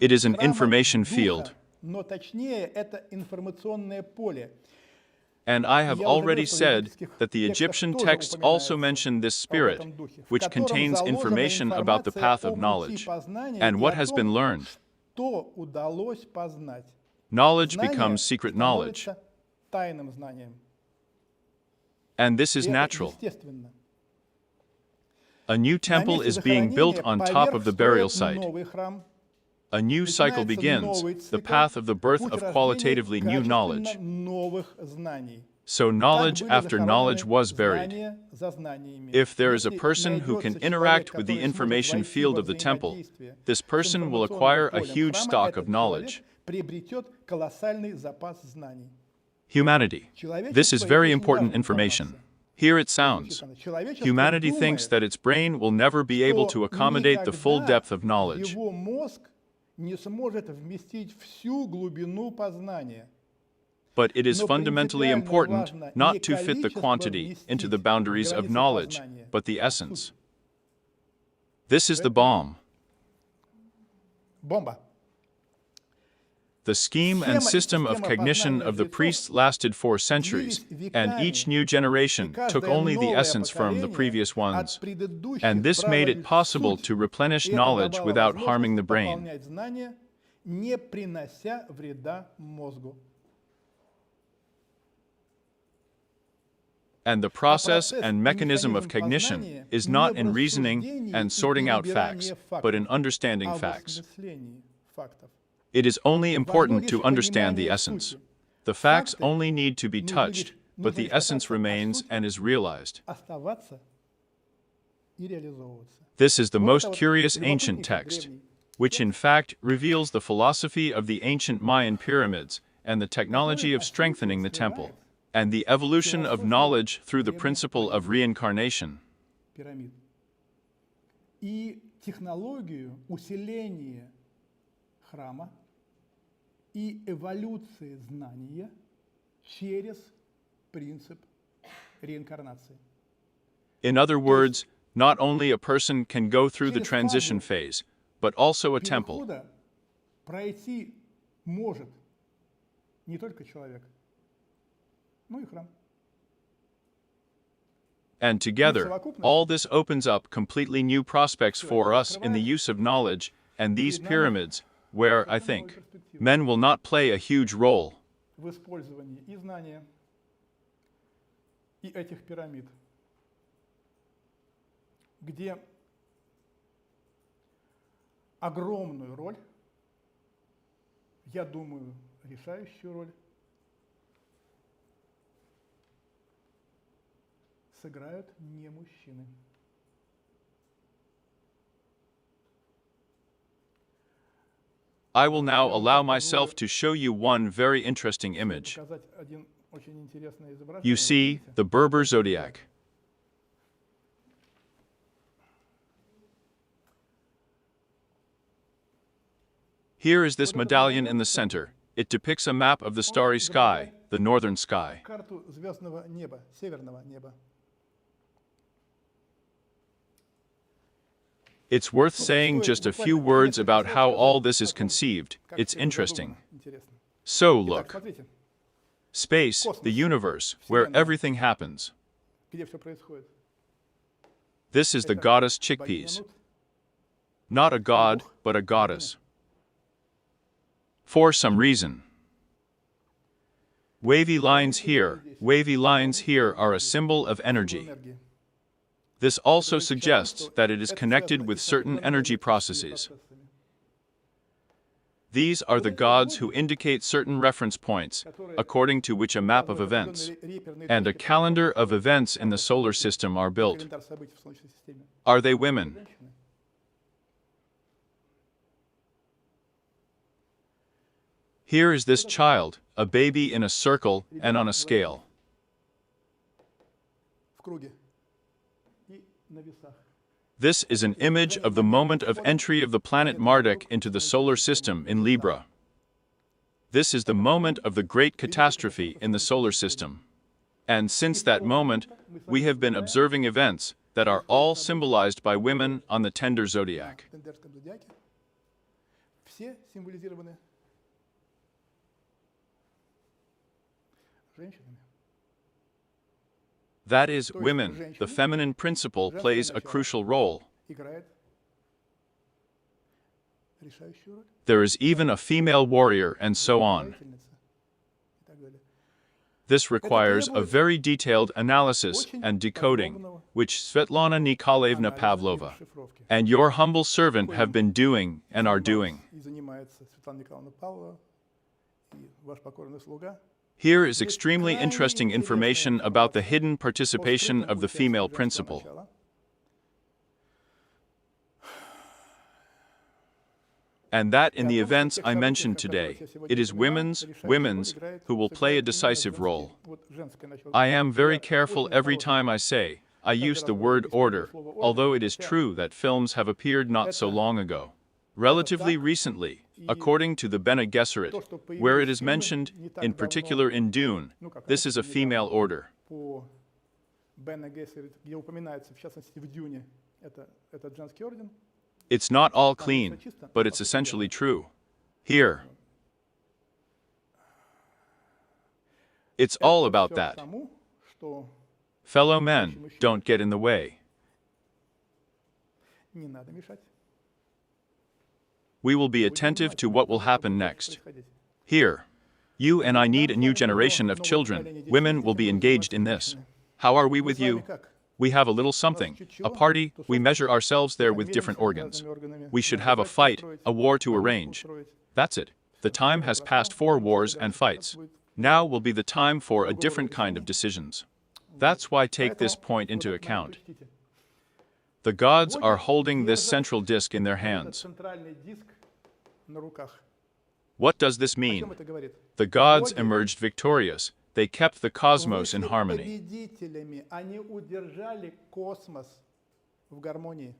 it is an information field. Но точнее, это информационное поле. And I have already said that the Egyptian texts also mention this spirit, which contains information about the path of knowledge and what has been learned. Что удалось познать. Knowledge becomes secret knowledge, Становится тайным знанием. and this И is это natural. естественно. A new temple is being built on top of the burial site. A new cycle begins, the path of the birth of qualitatively new knowledge. So knowledge after knowledge was buried. If there is a person who can interact with the information field of the temple, this person will acquire a huge stock of knowledge. Humanity. This is very important information. Here it sounds. Humanity thinks that its brain will never be able to accommodate the full depth of knowledge. But it is fundamentally important not to fit the quantity into the boundaries of knowledge, but the essence. This is the bomb. The scheme and system of cognition of the priests lasted 4 centuries, and each new generation took only the essence from the previous ones. And this made it possible to replenish knowledge without harming the brain. And the process and mechanism of cognition is not in reasoning and sorting out facts, but in understanding facts. It is only important to understand the essence. The facts only need to be touched, but the essence remains and is realized. This is the most curious ancient text, which in fact reveals the philosophy of the ancient Mayan pyramids and the technology of strengthening the temple, and the evolution of knowledge through the principle of reincarnation. И технологию усиления храма и эволюции знания через принцип реинкарнации. In other words, not only a person can go through the transition phase, but also a temple. Пройти может не только человек, но и храм. And together, all this opens up completely new prospects for us in the use of knowledge and these pyramids, where, I think, men will not play a huge role. В использовании и знания, и этих пирамид, где огромную роль, я думаю, решающую роль, сыграют не мужчины. I will now allow myself to show you one very interesting image. Показать один очень интересное изображение. You see the Berber zodiac. Here is this medallion in the center. It depicts a map of the starry sky, the northern sky. Карту звездного неба, северного неба. It's worth saying just a few words about how all this is conceived. It's interesting. So look, Смотрите, space, the universe, where everything happens. где все происходит. This is the goddess chickpeas. Not a god, but a goddess. For some reason. Wavy lines here are a symbol of energy. Энергии. This also suggests that it is connected with certain energy processes. These are the gods who indicate certain reference points, according to which a map of events and a calendar of events in the solar system are built. Календарь событий в Солнечной системе. Are they women? Here is this child, a baby in a circle and on a scale. В круге. И на весах. This is an image of the moment of entry of the planet Marduk into the solar system in Libra. This is the moment of the great catastrophe in the solar system. And since that moment, we have been observing events that are all symbolized by women on the tender zodiac. В Тендерском зодиаке все символизированы женщинами. That is, women, the feminine principle plays a crucial role. Играет решающую роль. There is even a female warrior and so on. Правительница и так далее. This requires a very detailed analysis and decoding, which Svetlana Nikolaevna Pavlova Шифровки. and your humble servant have been doing and are doing. И занимается Светлана Николаевна Павлова и ваш покорный слуга. Here is extremely interesting information about the hidden participation of the female principle. And that in the events I mentioned today, it is women's who will play a decisive role. I am very careful every time I say, I use the word order, although it is true that films have appeared not so long ago. Relatively recently, according to the Bene Gesserit, where it is mentioned, in particular in Dune, this is a female order. По Бене Гессерит, где упоминается, в частности, в Дюне, этот женский орден. It's not all clean, but it's essentially true. Here, it's all about Всё that. потому, что Fellow men, don't get in the way. не надо мешать. We will be attentive to what will happen next. Here, you and I need a new generation of children. Women will be engaged in this. How are we with you? We have a little something, a party, we measure ourselves there with different organs. We should have a fight, a war to arrange. That's it. The time has passed for wars and fights. Now will be the time for a different kind of decisions. That's why take this point into account. The gods are holding this central disk in their hands. Центральный диск на руках. What does this О чем mean? это говорит? The gods emerged victorious. They kept the cosmos in Вышли harmony. победителями, они удержали космос в гармонии.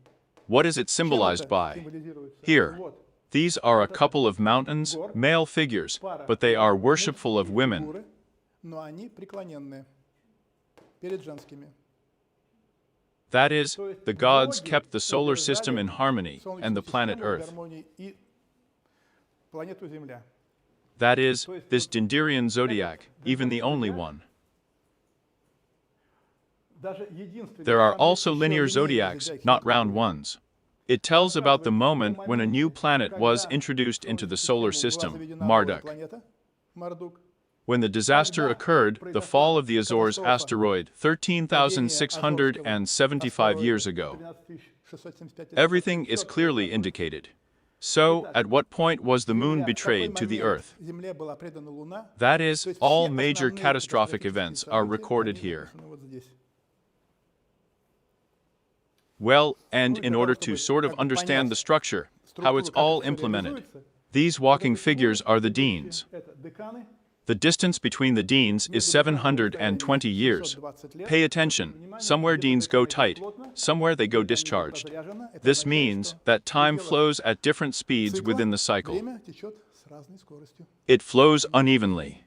What is it Чем symbolized это by? символизируется? Here, Вот. these are a couple of mountains, male figures, but they are worshipful of women. Фигуры, но они преклоненные перед женскими. That is, То есть the gods боги kept the solar system удержали in harmony Солнечную and the planet систему в Earth. гармонии и планету Земля. That is, this Denderian zodiac, even the only one. There are also linear zodiacs, not round ones. It tells about the moment when a new planet was introduced into the solar system, Marduk. When the disaster occurred, the fall of the Azores asteroid 13,675 years ago. Everything is clearly indicated. So, at what point was the moon betrayed to the Earth? That is, all major catastrophic events are recorded here. Well, and in order to sort of understand the structure, how it's all implemented, these walking figures are the deans. The distance between the deans is 720 years. Pay attention, somewhere deans go tight, somewhere they go discharged. This means that time flows at different speeds within the cycle. It flows unevenly.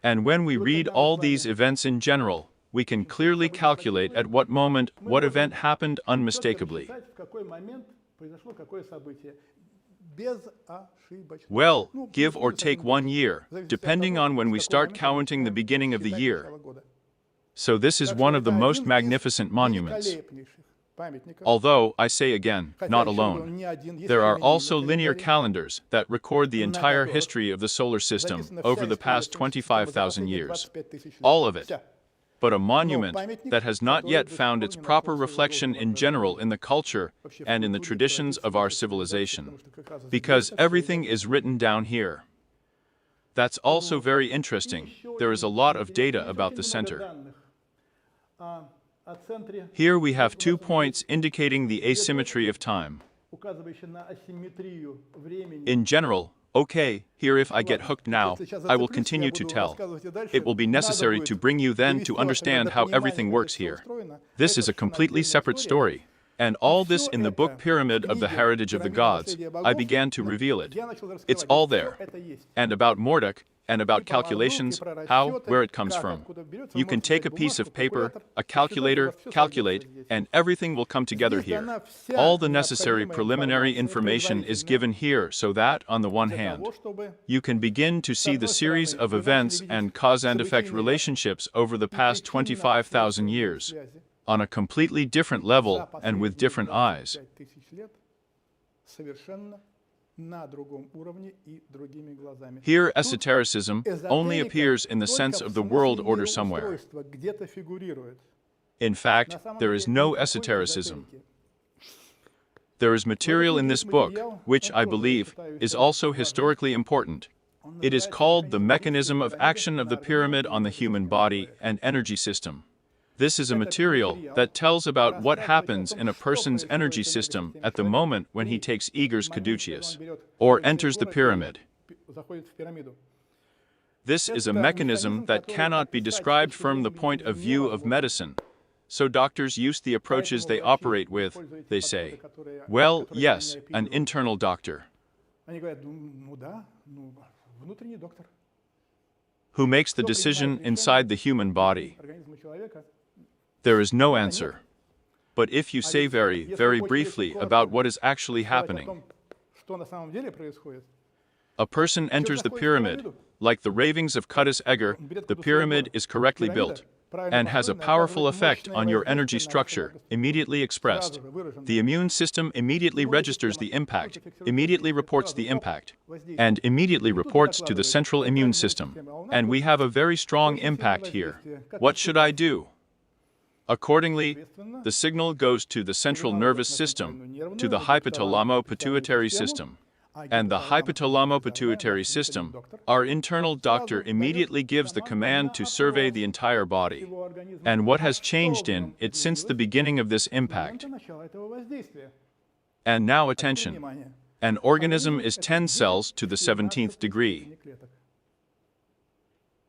And when we read all these events in general, we can clearly calculate at what moment what event happened unmistakably. Well, give or take 1 year, depending on when we start counting the beginning of the year. So this is one of the most magnificent monuments. Although, I say again, not alone. There are also linear calendars that record the entire history of the solar system over the past 25,000 years. All of it. But a monument that has not yet found its proper reflection in general in the culture and in the traditions of our civilization. Because everything is written down here. That's also very interesting. There is a lot of data about the center. Here we have 2 points indicating the asymmetry of time. In general, okay, here if I get hooked now, I will continue to tell. It will be necessary to bring you then to understand how everything works here. This is a completely separate story. And all this in the book Pyramid of the Heritage of the Gods, I began to reveal it. It's all there. And about Marduk, and about calculations, how, where it comes from. You can take a piece of paper, a calculator, calculate, and everything will come together here. All the necessary preliminary information is given here so that, on the one hand, you can begin to see the series of events and cause and effect relationships over the past 25,000 years, on a completely different level and with different eyes. Here esotericism only appears in the sense of the world order somewhere. In fact, there is no esotericism. There is material in this book, which I believe is also historically important. It is called The Mechanism of Action of the Pyramid on the Human Body and Energy System. This is a material that tells about what happens in a person's energy system at the moment when he takes Igor's caduceus, or enters the pyramid. This is a mechanism that cannot be described from the point of view of medicine. So doctors use the approaches they operate with. They say, well, yes, an internal doctor. Who makes the decision inside the human body? There is no answer. But if you say very, very briefly about what is actually happening, a person enters the pyramid, like the ravings of Cuttis Egger, the pyramid is correctly built, and has a powerful effect on your energy structure, immediately expressed. The immune system immediately registers the impact, immediately reports the impact, and immediately reports to the central immune system. And we have a very strong impact here. What should I do? Accordingly, the signal goes to the central nervous system, to the hypothalamo-pituitary system. And the hypothalamo-pituitary system, our internal doctor immediately gives the command to survey the entire body. And what has changed in it since the beginning of this impact? And now attention. An organism is 10 cells to the 17th degree.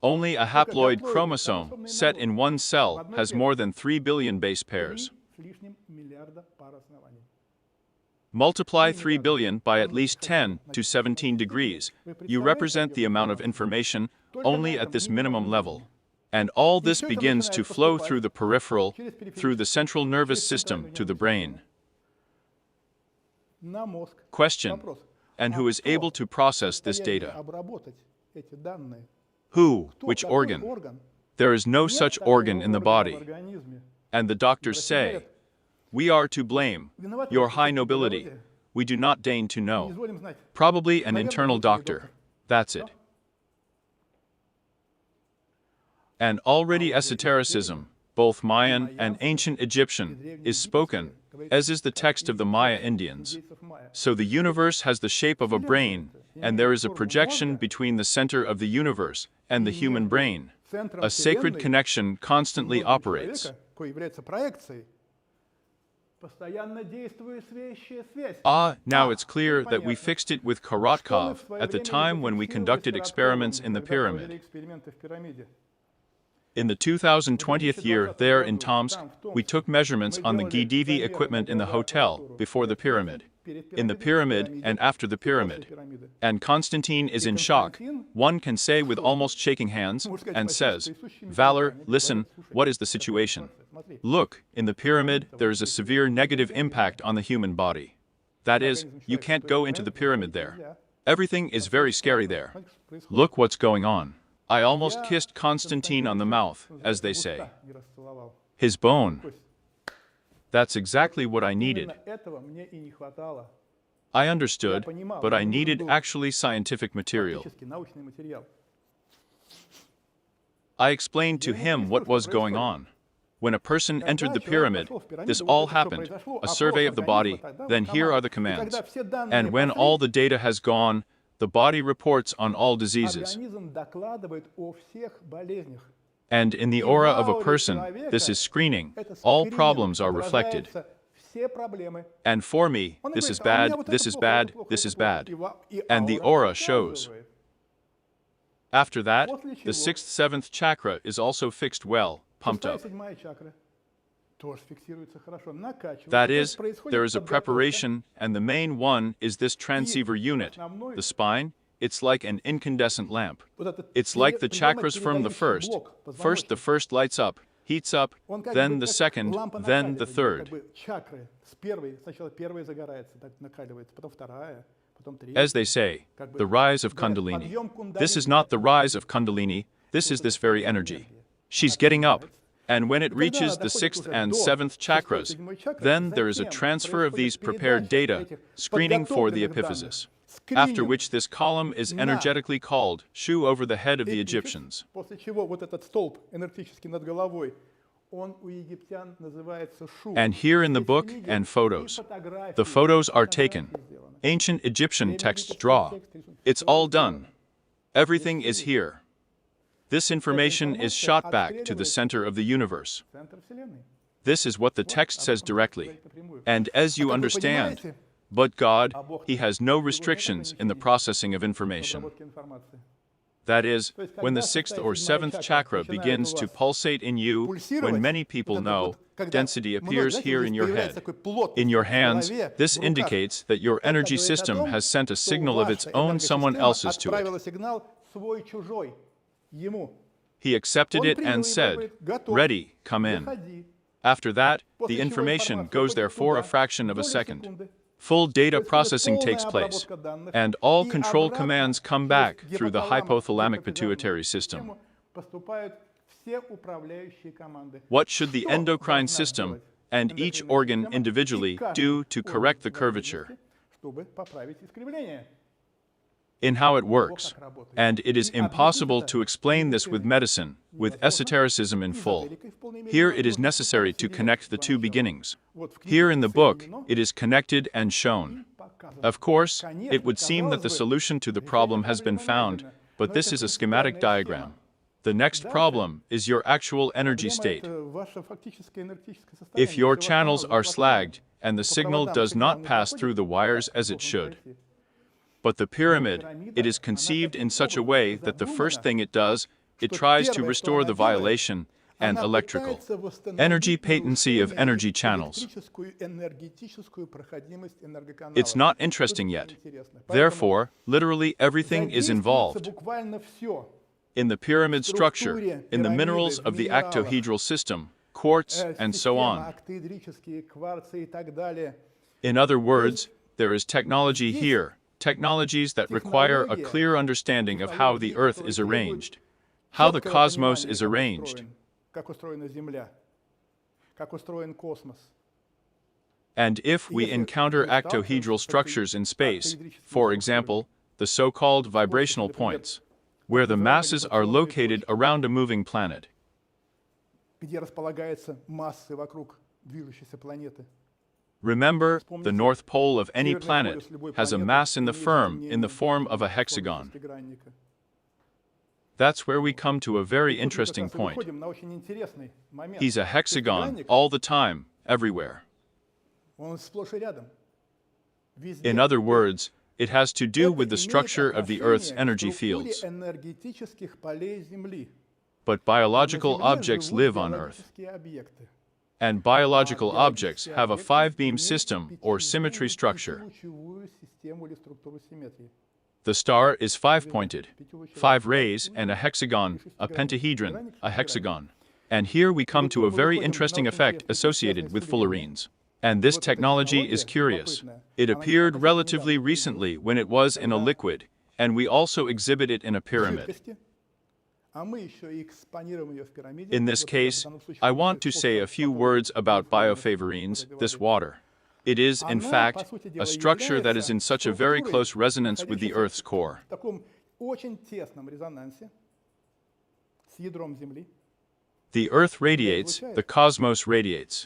Only a haploid chromosome, set in one cell, has more than 3 billion base pairs. Multiply 3 billion by at least 10 to 17 degrees. You represent the amount of information only at this minimum level. And all this begins to flow through the peripheral, through the central nervous system to the brain. Question: and who is able to process this data? Who? Which organ? There is no such organ in the body. And the doctors say, "We are to blame, your high nobility. We do not deign to know." Probably an internal doctor. That's it. And already esotericism, both Mayan and ancient Egyptian, is spoken, as is the text of the Maya Indians. So the universe has the shape of a brain, and there is a projection between the center of the universe and the human brain. A sacred connection constantly operates. Now it's clear that we fixed it with Korotkov at the time when we conducted experiments in the pyramid. In the 2020th year there in Tomsk, we took measurements on the GDV equipment in the hotel before the pyramid, in the pyramid and after the pyramid. And Konstantin is in shock, one can say with almost shaking hands, and says, "Valor, listen, what is the situation? Look, in the pyramid there is a severe negative impact on the human body. That is, you can't go into the pyramid there. Everything is very scary there. Look what's going on." I almost kissed Konstantin on the mouth, as they say. His bone. That's exactly what I needed. I understood, but I needed actually scientific material. I explained to him what was going on. When a person entered the pyramid, this all happened, a survey of the body, then here are the commands. And when all the data has gone, the body reports on all diseases. And in the aura of a person, this is screening, all problems are reflected. And for me, this is bad, this is bad, this is bad. And the aura shows. After that, the 6th, 7th chakra is also fixed well, pumped up. That is, there is a preparation, and the main one is this transceiver unit, the spine. It's like an incandescent lamp. It's like the chakras from the first. First the first lights up, heats up, then the second, then the third. As they say, the rise of Kundalini. This is not the rise of Kundalini, this is this very energy. She's getting up. And when it reaches the 6th and 7th chakras, then there is a transfer of these prepared data, screening for the epiphysis, after which this column is energetically called Shu over the head of the Egyptians. And here in the book and photos. The photos are taken. Ancient Egyptian texts draw. It's all done. Everything is here. This information is shot back to the center of the universe. This is what the text says directly. And as you understand, but God, He has no restrictions in the processing of information. That is, when the 6th or 7th chakra begins to pulsate in you, when many people know, density appears here in your head. In your hands, this indicates that your energy system has sent a signal of its own someone else's to it. He accepted it and said, "Ready, come in." After that, the information goes there for a fraction of a second. Full data processing takes place, and all control commands come back through the hypothalamic pituitary system. What should the endocrine system and each organ individually do to correct the curvature? In how it works, and it is impossible to explain this with medicine, with esotericism in full. Here it is necessary to connect the two beginnings. Here in the book, it is connected and shown. Of course, it would seem that the solution to the problem has been found, but this is a schematic diagram. The next problem is your actual energy state. If your channels are slagged and the signal does not pass through the wires as it should. But the pyramid, it is conceived in such a way that the first thing it does, it tries to restore the violation and electrical energy patency of energy channels. It's not interesting yet. Therefore, literally everything is involved. In the pyramid structure, in the minerals of the octahedral system, quartz, and so on. In other words, there is technology here. Technologies that require a clear understanding of how the Earth is arranged. how the Четкого cosmos понимания, is arranged. как устроена Земля, как устроен космос. And if we encounter octahedral structures in space, for example, the so-called vibrational points, where the masses are located around a moving planet, Где располагаются массы вокруг движущейся планеты. remember, the north pole of any planet has a mass in the form of a hexagon. That's where we come to a very interesting point. He's a hexagon all the time, everywhere. In other words, it has to do with the structure of the Earth's energy fields. But biological objects live on Earth. And biological objects have a five-beam system or symmetry structure. The star is five-pointed, 5 rays and a hexagon, a pentahedron, a hexagon. And here we come to a very interesting effect associated with fullerenes. And this technology is curious. It appeared relatively recently when it was in a liquid, and we also exhibit it in a pyramid. In this case, I want to say a few words about biofullerenes, this water. It is, in fact, a structure that is in such a very close resonance with the Earth's core. The Earth radiates, the cosmos radiates.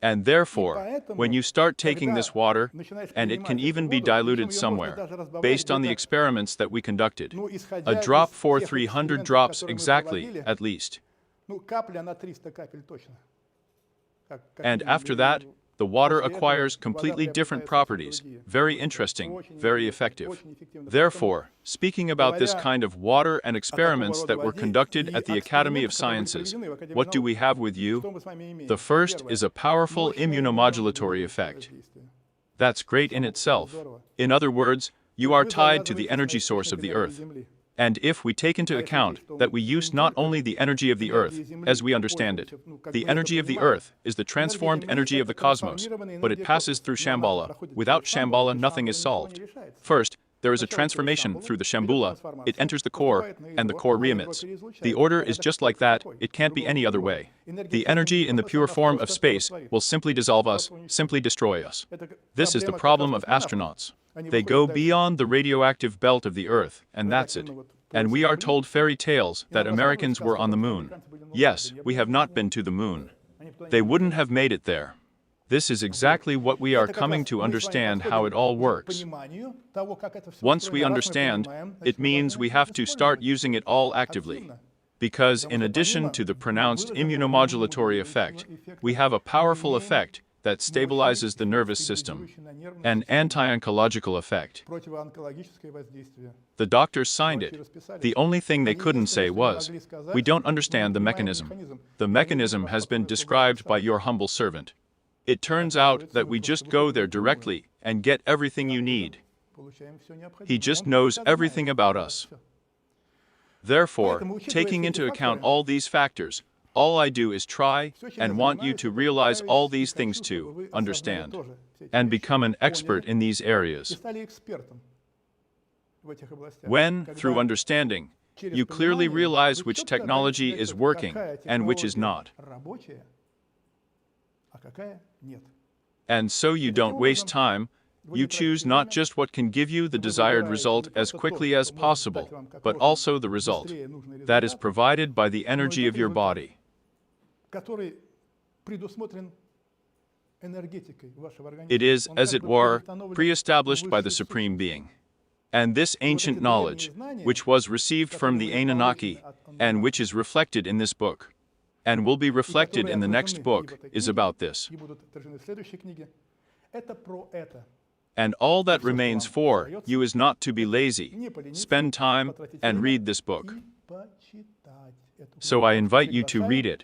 And therefore, when you start taking this water, and it can even be diluted somewhere, based on the experiments that we conducted, a drop for 300 drops exactly, at least. And after that, the water acquires completely different properties, very interesting, very effective. Therefore, speaking about this kind of water and experiments that were conducted at the Academy of Sciences, what do we have with you? The first is a powerful immunomodulatory effect. That's great in itself. In other words, you are tied to the energy source of the Earth. And if we take into account that we use not only the energy of the Earth, as we understand it, the energy of the Earth is the transformed energy of the cosmos, but it passes through Shambhala. Without Shambhala, nothing is solved. First, there is a transformation through the Shambhala, it enters the core, and the core re-emits. The order is just like that, it can't be any other way. The energy in the pure form of space will simply dissolve us, simply destroy us. This is the problem of astronauts. They go beyond the radioactive belt of the Earth, and that's it. And we are told fairy tales that Americans were on the moon. Yes, we have not been to the moon. They wouldn't have made it there. This is exactly what we are coming to understand how it all works. Once we understand, it means we have to start using it all actively. Because in addition to the pronounced immunomodulatory effect, we have a powerful effect that stabilizes the nervous system, an anti-oncological effect. The doctors signed it. The only thing they couldn't say was, "We don't understand the mechanism. The mechanism has been described by your humble servant. It turns out that we just go there directly and get everything you need. He just knows everything about us." Therefore, taking into account all these factors, all I do is try and want you to realize all these things too, understand, and become an expert in these areas. When, through understanding, you clearly realize which technology is working and which is not. And so you don't waste time, you choose not just what can give you the desired result as quickly as possible, but also the result that is provided by the energy of your body. It is, as it were, pre-established by the Supreme Being. And this ancient knowledge, which was received from the Anunnaki, and which is reflected in this book, and will be reflected in the next book, is about this. And all that remains for you is not to be lazy. Spend time and read this book. So I invite you to read it.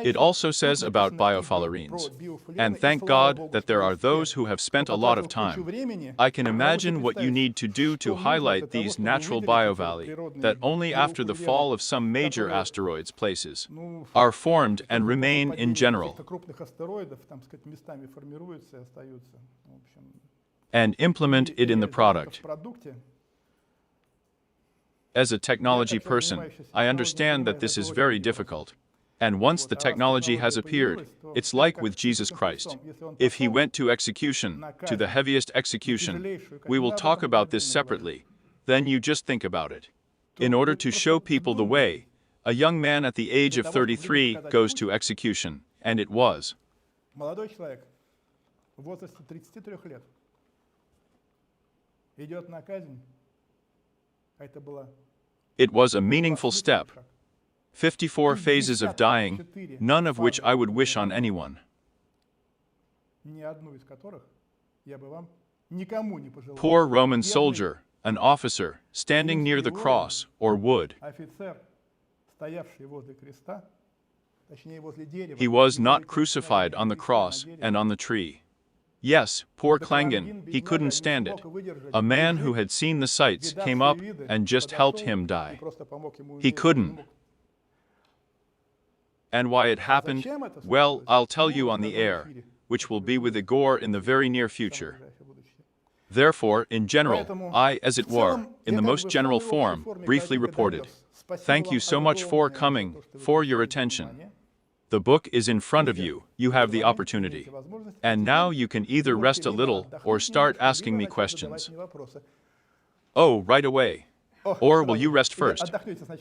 It also says about biofullerenes. And thank God that there are those who have spent a lot of time. I can imagine what you need to do to highlight these natural biovalley that only after the fall of some major asteroids places are formed and remain in general. And implement it in the product. As a technology person, I understand that this is very difficult. And once the technology has appeared, it's like with Jesus Christ. If he went to execution, to the heaviest execution, we will talk about this separately, then you just think about it. In order to show people the way, a young man at the age of 33 goes to execution, and it was. Молодой человек в возрасте 33 лет идет на казнь, а это было It was a meaningful step. 54 phases of dying, none of which I would wish on anyone. ни одну из которых я бы вам никому не пожелал. Poor Roman soldier, an officer, standing near the cross, or wood. Офицер, стоявший возле креста, точнее возле дерева. He was not crucified on the cross and on the tree. Yes, poor Klangen, he couldn't stand it. A man who had seen the sights came up and just helped him die. He couldn't. And why it happened? Well, I'll tell you on the air, which will be with Igor in the very near future. Therefore, in general, I, as it were, in the most general form, briefly reported. Thank you so much for coming, for your attention. The book is in front of you, you have the opportunity. And now you can either rest a little or start asking me questions. Oh, right away. Or will you rest first?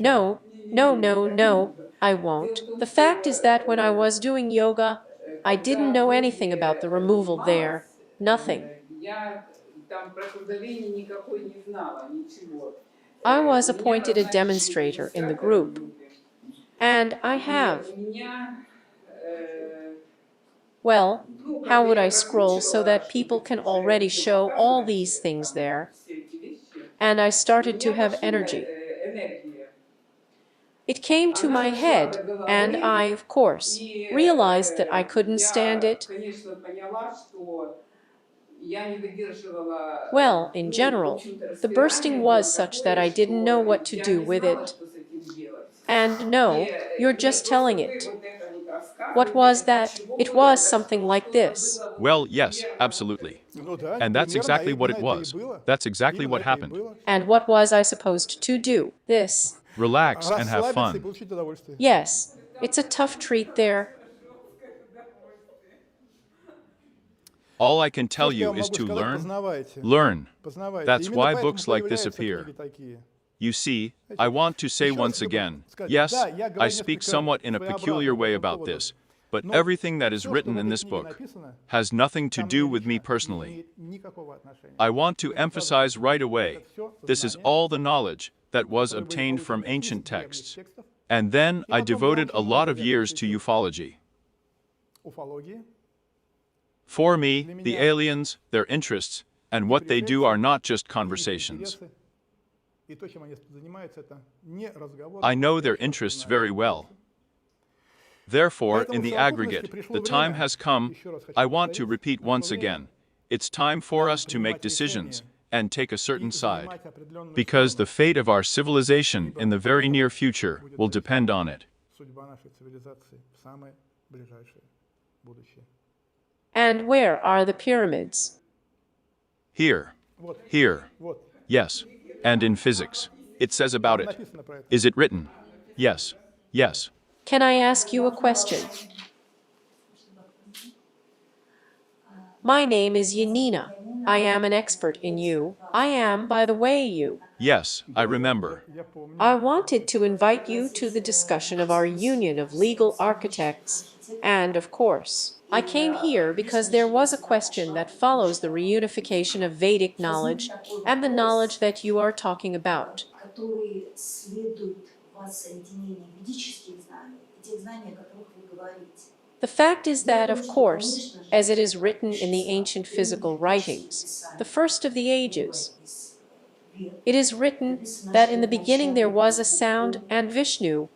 No, no, no, no, I won't. The fact is that when I was doing yoga, I didn't know anything about the removal there. Nothing. I was appointed a demonstrator in the group. And I have. Well, how would I scroll so that people can already show all these things there? And I started to have energy. It came to my head, and I, of course, realized that I couldn't stand it. Well, in general, the bursting was such that I didn't know what to do with it. And no, you're just telling it. What was that? It was something like this. Well, yes, absolutely. And that's exactly what it was. That's exactly what happened. And what was I supposed to do? This. Relax and have fun. Yes, it's a tough treat there. All I can tell you is to learn. Learn. That's why books like this appear. You see, I want to say once again, yes, I speak somewhat in a peculiar way about this, but everything that is written in this book has nothing to do with me personally. I want to emphasize right away, this is all the knowledge that was obtained from ancient texts. And then I devoted a lot of years to ufology. For me, the aliens, their interests, and what they do are not just conversations. I know their interests very well. Therefore, in the aggregate, the time has come, I want to repeat once again, it's time for us to make decisions and take a certain side, because the fate of our civilization in the very near future will depend on it. And where are the pyramids? Here. Here. Yes. And in physics. It says about it. Is it written? Yes. Yes. Can I ask you a question? My name is Yanina. I am an expert in you. I am, by the way, you. Yes, I remember. I wanted to invite you to the discussion of our union of legal architects. And, of course, I came here because there was a question that follows the reunification of Vedic knowledge and the knowledge that you are talking about. The fact is that, of course, as it is written in the ancient physical writings, the first of the ages, it is written that in the beginning there was a sound, and Vishnu,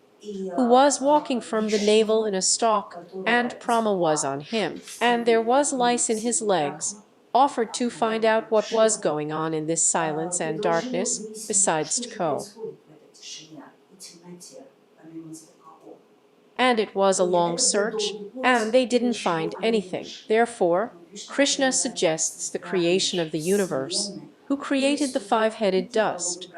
who was walking from the navel in a stalk, and Brahma was on him, and there was lice in his legs, offered to find out what was going on in this silence and darkness, besides Tko. And it was a long search, and they didn't find anything. Therefore, Krishna suggests the creation of the universe, who created the five-headed dust.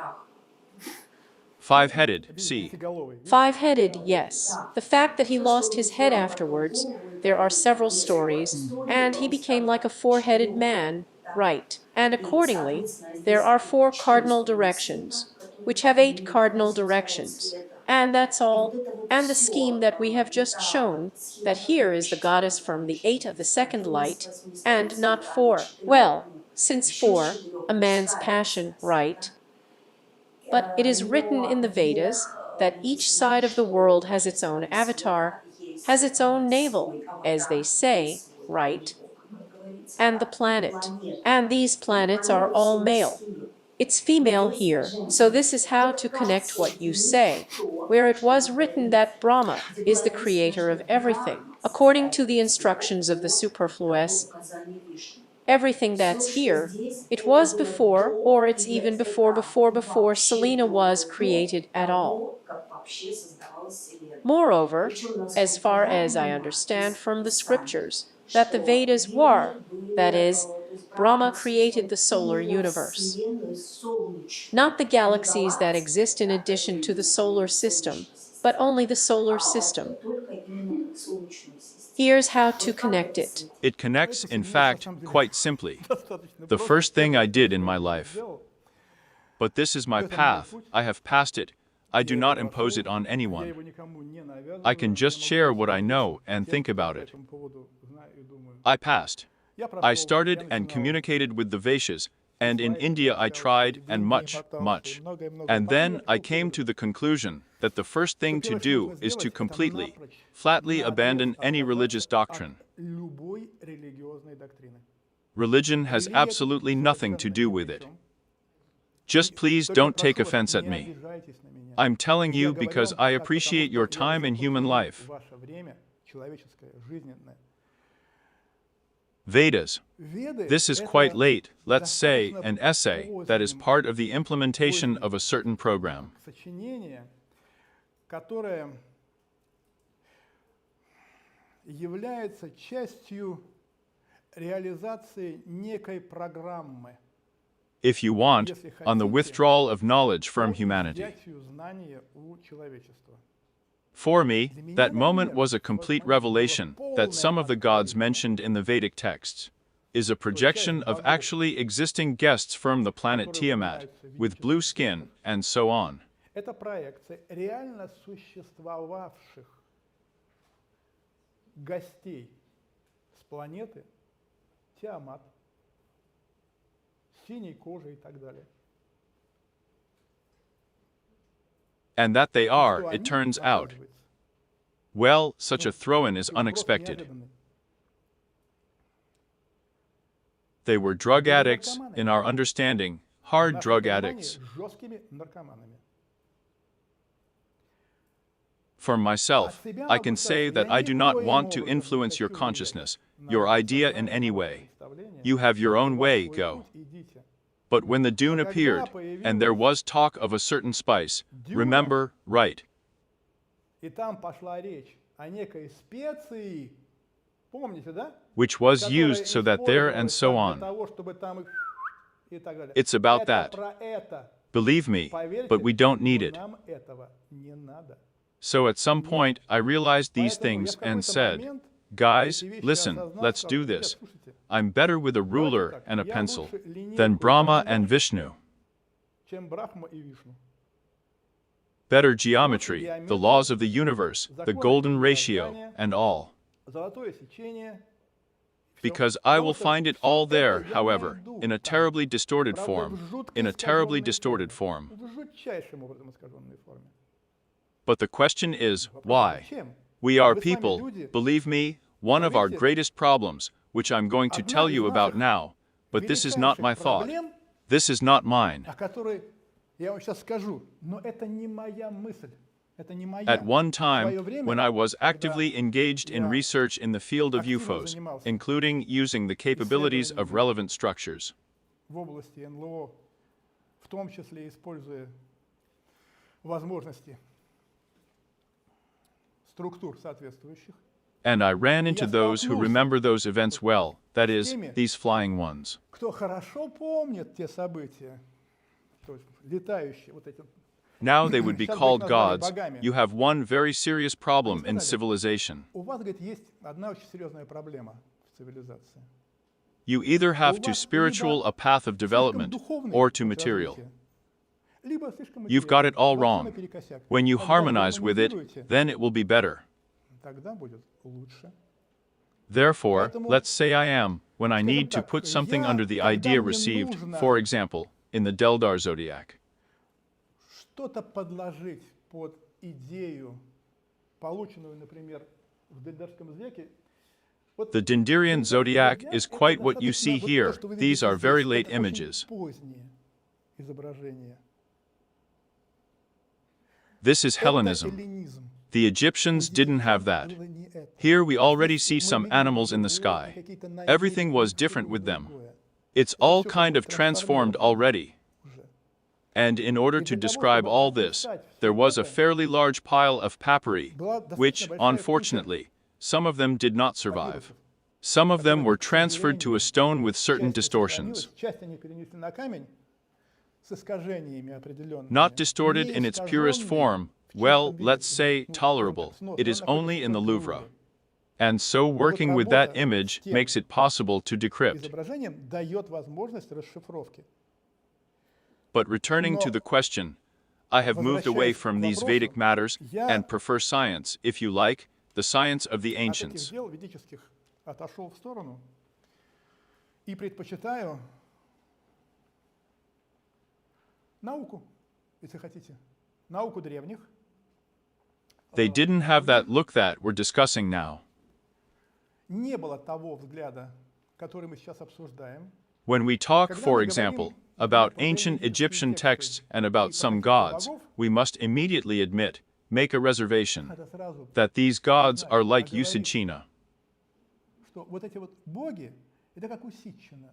Five-headed, see. Пятиголовый. Five-headed, yes. The fact that he lost his head afterwards, there are several stories, and he became like a four-headed man, right. And accordingly, there are four cardinal directions, which have eight cardinal directions. And that's all. And the scheme that we have just shown, that here is the goddess from the eight of the second light, and not four. Well, since four, a man's passion, right? But it is written in the Vedas that each side of the world has its own avatar, has its own navel, as they say, right? And the planet. And these planets are all male. It's female here. So this is how to connect what you say, where it was written that Brahma is the creator of everything, according to the instructions of the superfluous. Everything that's here, it was before, or it's even before Selena was created at all. Moreover, as far as I understand from the scriptures, that the Vedas were, that is, Brahma created the solar universe. Not the galaxies that exist in addition to the solar system, but only the solar system. Here's how to connect it. It connects, in fact, quite simply. The first thing I did in my life. But this is my path, I have passed it. I do not impose it on anyone. I can just share what I know and think about it. I passed. I started and communicated with the Vaishyas, and in India I tried and much. And then I came to the conclusion that the first thing to do is to completely, flatly abandon any religious doctrine. Religion has absolutely nothing to do with it. Just please don't take offense at me. I'm telling you because I appreciate your time in human life. Vedas. This is quite late, let's say, an essay that is part of the implementation of a certain program. Которое является частью реализации некой программы. If you want, on the withdrawal of knowledge from humanity. For me, that moment was a complete revelation that some of the gods mentioned in the Vedic texts is a projection of actually existing guests from the planet Tiamat, with blue skin, and so on. Это проекция реально существовавших гостей с планеты Тиамат, синей кожей и так далее. And that they are, it turns out. Well, such a throw-in is unexpected. They were drug addicts, in our understanding, hard drug addicts. For myself, I can say that I do not want to influence your consciousness, your idea in any way. You have your own way, go. But when the dune appeared, and there was talk of a certain spice, remember, right. Which was used so that there and so on. It's about that. Believe me, but we don't need it. So at some point, I realized these things and said, guys, listen, let's do this. I'm better with a ruler and a pencil than Brahma and Vishnu. Better geometry, the laws of the universe, the golden ratio, and all. Because I will find it all there, however, in a terribly distorted form, in a terribly distorted form. But the question is, why? We are people, believe me, one of our greatest problems, which I'm going to tell you about now, but this is not my thought. This is not mine. At one time, when I was actively engaged in research in the field of UFOs, including using the capabilities of relevant structures. And I ran into those who remember those events well, that is, these flying ones. Now they would be Сейчас бы их called назвали gods. богами. You have one very serious problem in civilization. У вас, говорит, есть одна очень серьезная проблема в цивилизации. You either have У to вас spiritual либо a path of слишком development духовный or to путь material. развития, либо слишком You've got it all материальный. Вот wrong. наперекосяк. When you Когда вы harmonize with it, гармонизируете, then it will be better. тогда будет лучше. Therefore, Поэтому, let's say I am, when I скажем need to так, put something я, under the когда idea мне received, нужно for example, in the Deldar zodiac. что-то подложить под идею, полученную, например, в Дельдарском веке. Вот The Dindirian zodiac is это quite what you достаточно, see вот то, here. что вы These видите are здесь, very late это очень images. поздние изображения. This is Это Hellenism. эллинизм. The Egyptians didn't have that. Было не это. Here we already see Мы some видим animals in the другое, sky. какие-то намеки, Everything was всё different with them. другое It's all kind of transformed already. уже. And in order to describe all this, there was a fairly large pile of papyri, which, unfortunately, some of them did not survive. Some of them were transferred to a stone with certain distortions. Часть они перенесли на камень с искажениями определенными. Not distorted Не in its purest искаженные form, в чистом well, виде. let's say Ну, tolerable. снос, It но is находится only in the в Louvre. Лувре. And so working with that image makes it possible to decrypt. Изображением дает возможность расшифровки. But returning to the question, I have moved away from these Vedic matters and prefer science, if you like, the science of the От этих ancients. дел ведических отошел в сторону и предпочитаю науку, если хотите, науку древних. They didn't have that look that we're discussing now. Не было того взгляда, который мы сейчас обсуждаем. When we talk, for example, about ancient Egyptian texts and about some gods, we must immediately admit, make a reservation, Это сразу, that these gods are like Usidchina. что вот эти вот боги, это как усидчина.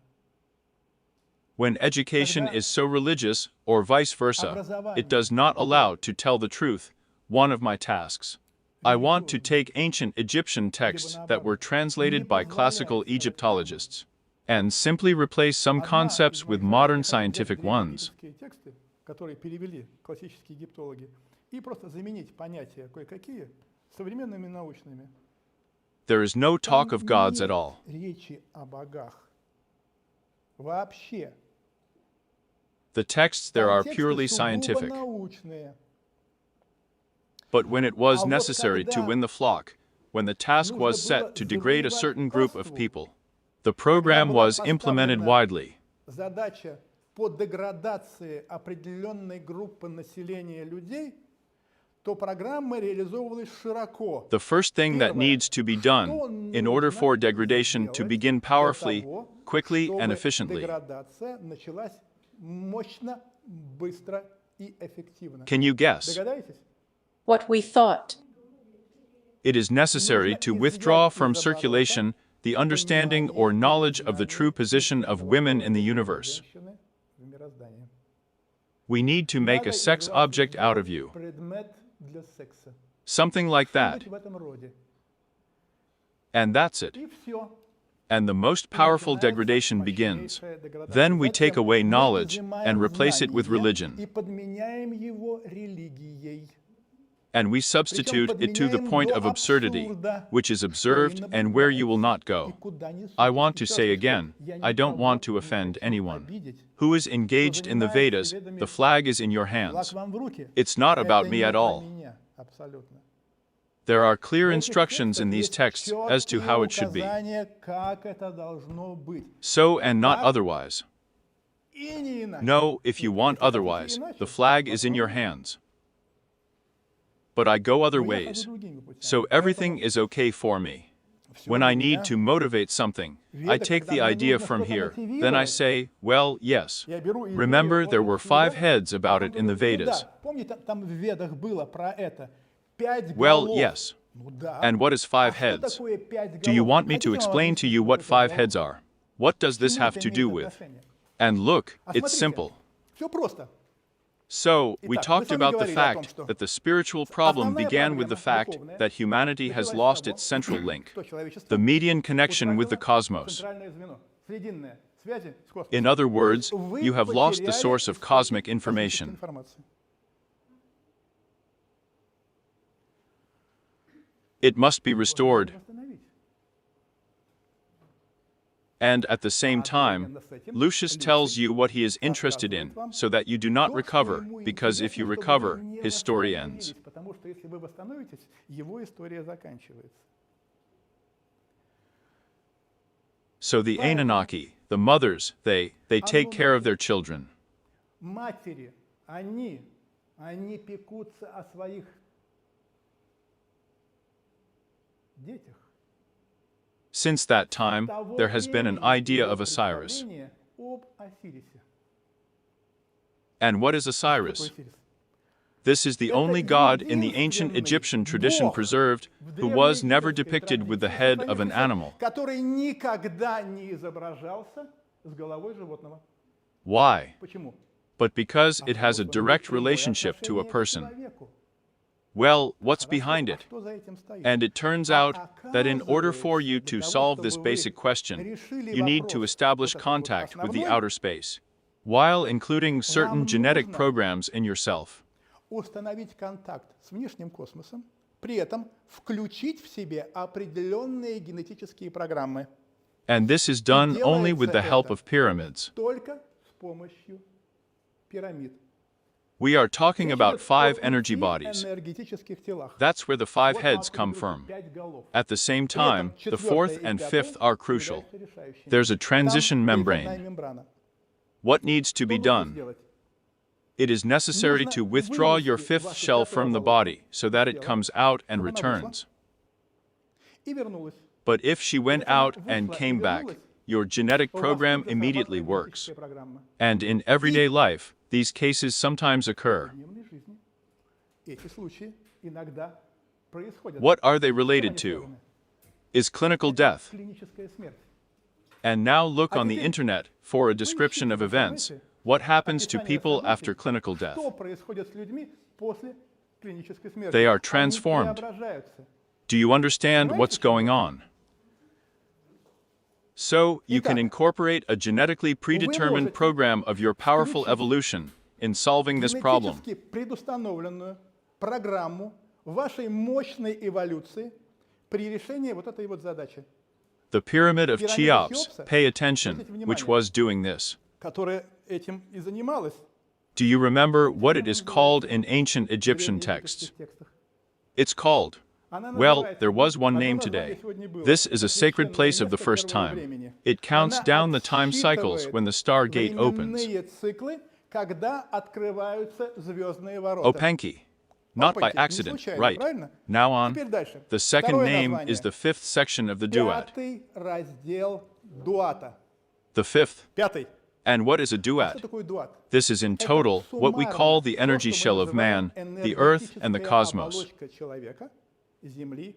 When education is so religious, or vice versa, it does not allow to tell the truth, one of my tasks. I want to take ancient Egyptian texts that were translated by classical Egyptologists and simply replace some concepts with modern scientific ones. Тексты, которые перевели классические египтологи, и просто заменить понятия кое-какие современными научными. There is no talk of gods at all. Речи о богах. Вообще. The texts there are Там тексты purely сугубо scientific. научные. But when it was А вот necessary to когда win the flock, when the task нужно was было set to degrade a завоевать certain group of паству, people, the program была was implemented поставлена widely. задача по деградации определенной группы населения людей, то программа реализовывалась широко. The first thing that needs to be done in order for degradation to begin powerfully, quickly, and efficiently. Деградация началась мощно, быстро и эффективно. Can you guess? Догадаетесь? What we thought. It is necessary to withdraw from circulation the understanding or knowledge of the true position of women in the universe. Женщины в мироздании. We need to make a sex object out of you. Предмет для секса. Something like that. Что-нибудь в этом роде. And that's it. И все. And the most powerful degradation begins. Then we take away knowledge and replace it with И religion. подменяем его религией. And we substitute it to the point of absurdity, which is observed and where you will not go. I want to say again, I don't want to offend anyone. Who is engaged in the Vedas, the flag is in your hands. It's not about me at all. There are clear instructions in these texts as to how it should be. So and not otherwise. No, if you want otherwise, the flag is in your hands. But I go other ways. So everything is okay for me. When I need to motivate something, I take the idea from here. Then I say, well, yes. Remember, there were 5 heads about it in the Vedas. Well, yes. And what is 5 heads? Do you want me to explain to you what 5 heads are? What does this have to do with? And look, it's simple. So, we talked about the fact that the spiritual problem began with the fact that humanity has lost its central link, the median connection with the cosmos. In other words, you have lost the source of cosmic information. It must be restored. Восстановить. And at the same time, Lucius tells you what he is interested in, so that you do not recover, because if you recover, his story ends. Потому что если вы восстановитесь, его история заканчивается. So the Anunnaki, the mothers, they take care of their children. Матери, они пекутся о своих детях. Since that time, there has been an idea of Osiris. Об Осирисе. And what is Osiris? This is the only god in the ancient Egyptian tradition preserved who was never depicted with the head of an animal. Который никогда не изображался с головой животного. Why? Почему? But because it has a direct relationship to a person. Well, what's behind it? Что за этим стоит? And it turns out that in order for you to solve this basic question, you need to establish contact with the outer space, while including certain genetic programs in yourself. Установить контакт с внешним космосом, при этом включить в себе определенные генетические программы. And this is done only with the help of pyramids. Только с помощью пирамид. We are talking about 5 energy bodies. Энергетических телах. That's where the 5 heads come from. 5 голов. At the same time, the 4th and 5th are crucial. There's a transition membrane. Мембрана. What needs to be Что нужно done? сделать? It is necessary to withdraw your 5th shell from the body so that it comes out and returns. И вернулась. But if she went out and came back, your genetic program immediately works. Программа. And in everyday life, these cases sometimes occur. В повседневной жизни эти случаи иногда происходят. What are they related to? Is clinical death. Клиническая смерть. And now look on the internet for a description of events. What happens to people after clinical death? Что происходит с людьми после клинической смерти? They are Они transformed. преображаются. Do you understand what's going on? So, you can incorporate a genetically predetermined program of your powerful evolution in solving this problem. Генетически предустановленную программу вашей мощной эволюции при решении вот этой вот задачи, The pyramid of Cheops, pay attention, which was doing this. которая этим и занималась Do you remember what it is called in ancient в Egyptian древнеегипетских texts? текстах. It's called. Она Well, называется- there was one одно name название today. сегодня было. This is a sacred Священное place of the место first первого time. времени. It counts Она down the time cycles отсчитывает when the stargate opens. временные циклы, когда открываются звездные ворота. Opanki. Not by Опаньки, не accident, случайно, right. правильно? Now on. Теперь дальше. The second Второе name название. is the 5th section of the duat. Пятый раздел дуата. The 5th. Пятый. And what is a Что duat? такое дуат? This is in total what we call the energy shell of man, the earth, and the cosmos. Энергетическая оболочка человека, Земли.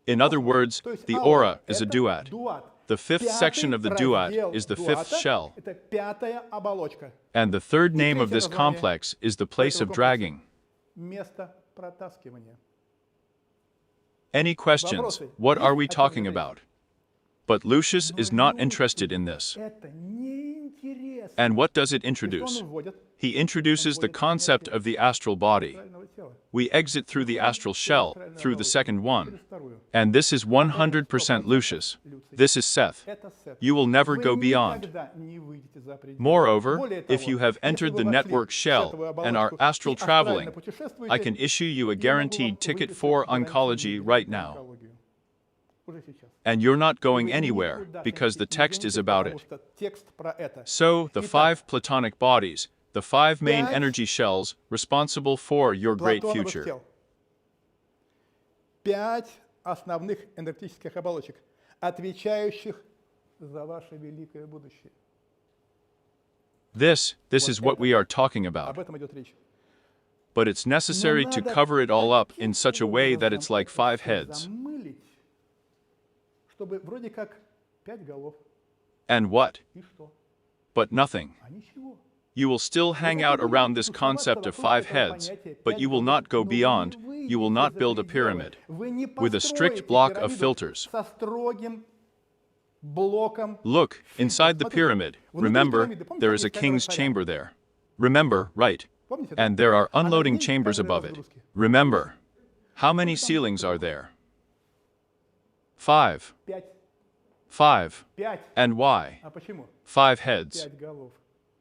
In other words, То есть the аура aura is a это duat. дуат. The 5th Пятый section of the duat раздел is the 5th дуата shell. Это пятая оболочка. And the third name of третье this название complex is the place of этого комплекса. dragging. Место протаскивания. Any questions? Вопросы? What Есть? are we О чем talking говорить? about? But Lucius is not interested in this. Это неинтересно. And what does it И что introduce? он вводит? He introduces the concept of the astral body. Астрального тела. We exit through the astral shell, through the second one. Через вторую. And this is 100% Lucius. This is Seth. Это Сет. You will never Вы go beyond. никогда не выйдете за пределы. Moreover, Более if того, you have если entered вы the вошли network в shell сетовую and are оболочку astral и астрально traveling, путешествуете, I can issue you a я могу guaranteed вам ticket выписать for гарантийный oncology билет right на now. онкологию. Уже сейчас. And you're not going Вы anywhere никуда because the не text is денетесь, about потому it. что текст про это. So, the Итак, 5 platonic bodies, the 5 main Пять energy shells responsible for your great Платоновых future. тел. 5 основных энергетических оболочек, отвечающих за ваше великое будущее. This is what we are talking about. Об этом идет речь. But it's necessary to cover it all up in such a way that it's like 5 heads. Замылить, чтобы вроде как 5 голов. And what? И что? But nothing. А ничего. You will still hang out around this concept of 5 heads, but you will not go beyond, you will not build a pyramid Вы не with a strict построите block of пирамиду filters. со строгим блоком. Look, inside the pyramid, remember, there is a king's chamber there. Remember, right. Помните, да? And there are А над unloading ней chambers камеры above it. разгрузки. Remember. How many ceilings are there? 5. 5. 5. 5. And why? А почему? 5 heads. 5 голов.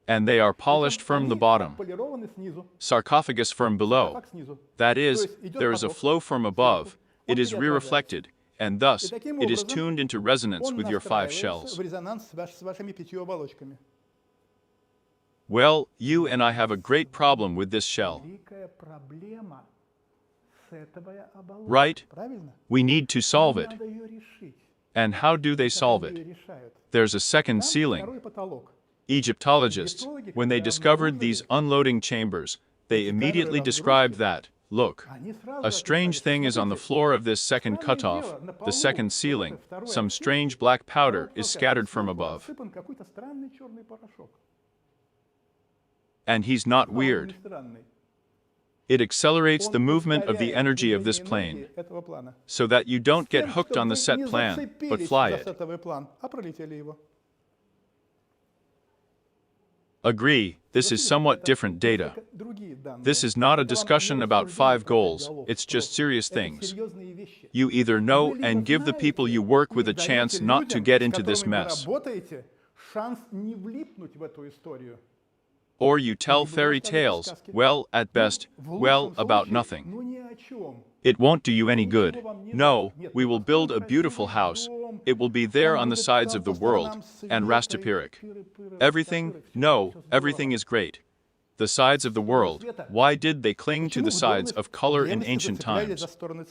And they are polished from the Они bottom, отполированы снизу, sarcophagus from below. как снизу. That is, То есть идет there is a поток flow from above, он it is переотражается. re-reflected, and thus И таким it is образом tuned into resonance Он with your 5 настраивается shells. в резонанс с вашими 5 оболочками. Well, you and I have a great problem with this shell. Великая проблема с этой оболочкой. Right? Правильно? We need to solve it. Надо ее решить. And how do they solve Как они it? её решают? There's a second Там ceiling. второй потолок. Egyptologists, when they discovered these unloading chambers, they immediately described that, look, Они сразу a strange описали, thing is on the смотрите, floor of this second странное cutoff, дело, на the полу second вот ceiling, это второй some отсек, strange black powder второй is потолок, scattered from сверху above. осыпан какой-то странный черный порошок. And he's not А он weird. не странный. It accelerates Он the movement of the ускоряет energy of this движение plane, энергии этого плана. so that you don't С get тем, hooked чтобы on the вы set не plan, but зацепились fly за it. сетовый план, а пролетели его. Agree, this is somewhat different data. Это другие данные. This is not a Это вам discussion не about обсуждение 5 про goals, 5 голов it's just просто. serious Это things. серьезные вещи. You either know Вы либо and give the people you знаете work и with a даете chance not to людям, get с into this которыми вы mess, работаете, шанс не влипнуть в эту историю. or you tell fairy tales, well, at best, В well, лучшем about случае, nothing. ну ни о чем. It won't do you any good. No, we will build a beautiful house. It will be there on the sides of the world, and Rastapiric. Everything, no, everything is great. The sides of the world, why did they cling to the sides of color in ancient times?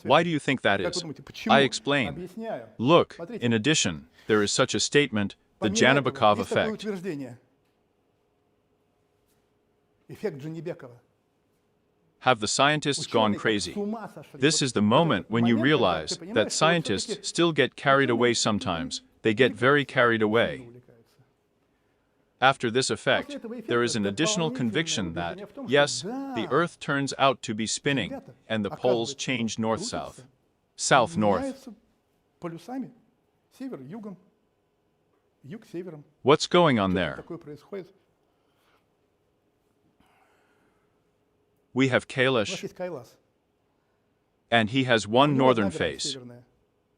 Why do you think that Как is? вы думаете, почему? I explain. Объясняю. Look, Смотрите. in addition, there is such a statement, the Помимо этого, Janabekov есть такое effect. утверждение. Эффект Джанибекова. Have the scientists gone Ученые crazy? с ума сошли. This is the moment when you realize that scientists still get carried away sometimes. They get very carried away. After this effect, there is an additional conviction that, yes, the Earth turns out to be spinning, and the poles change north-south. South-north. Меняются полюсами. Север югом. Юг севером. What's going on Что there? такое происходит? We have У нас Kailash, есть Кайлас. and he has У one него northern одна грань face, северная,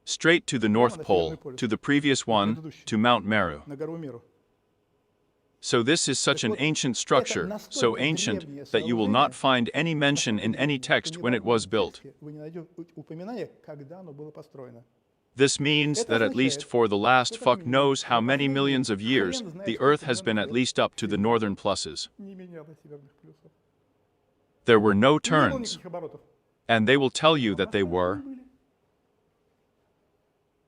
straight to the North Pole, to the previous one, to Mount Meru. на гору Миру. So this is such an ancient structure, so ancient that you will not find any mention in any text when it was built. Вы не найдете упоминания, когда оно было построено. This means that at least for the last fuck knows how many millions of years, the Earth has been at least up to the northern pluses. Не меняло северных плюсов. There were no Не было turns, никаких оборотов. and they will tell you that they were.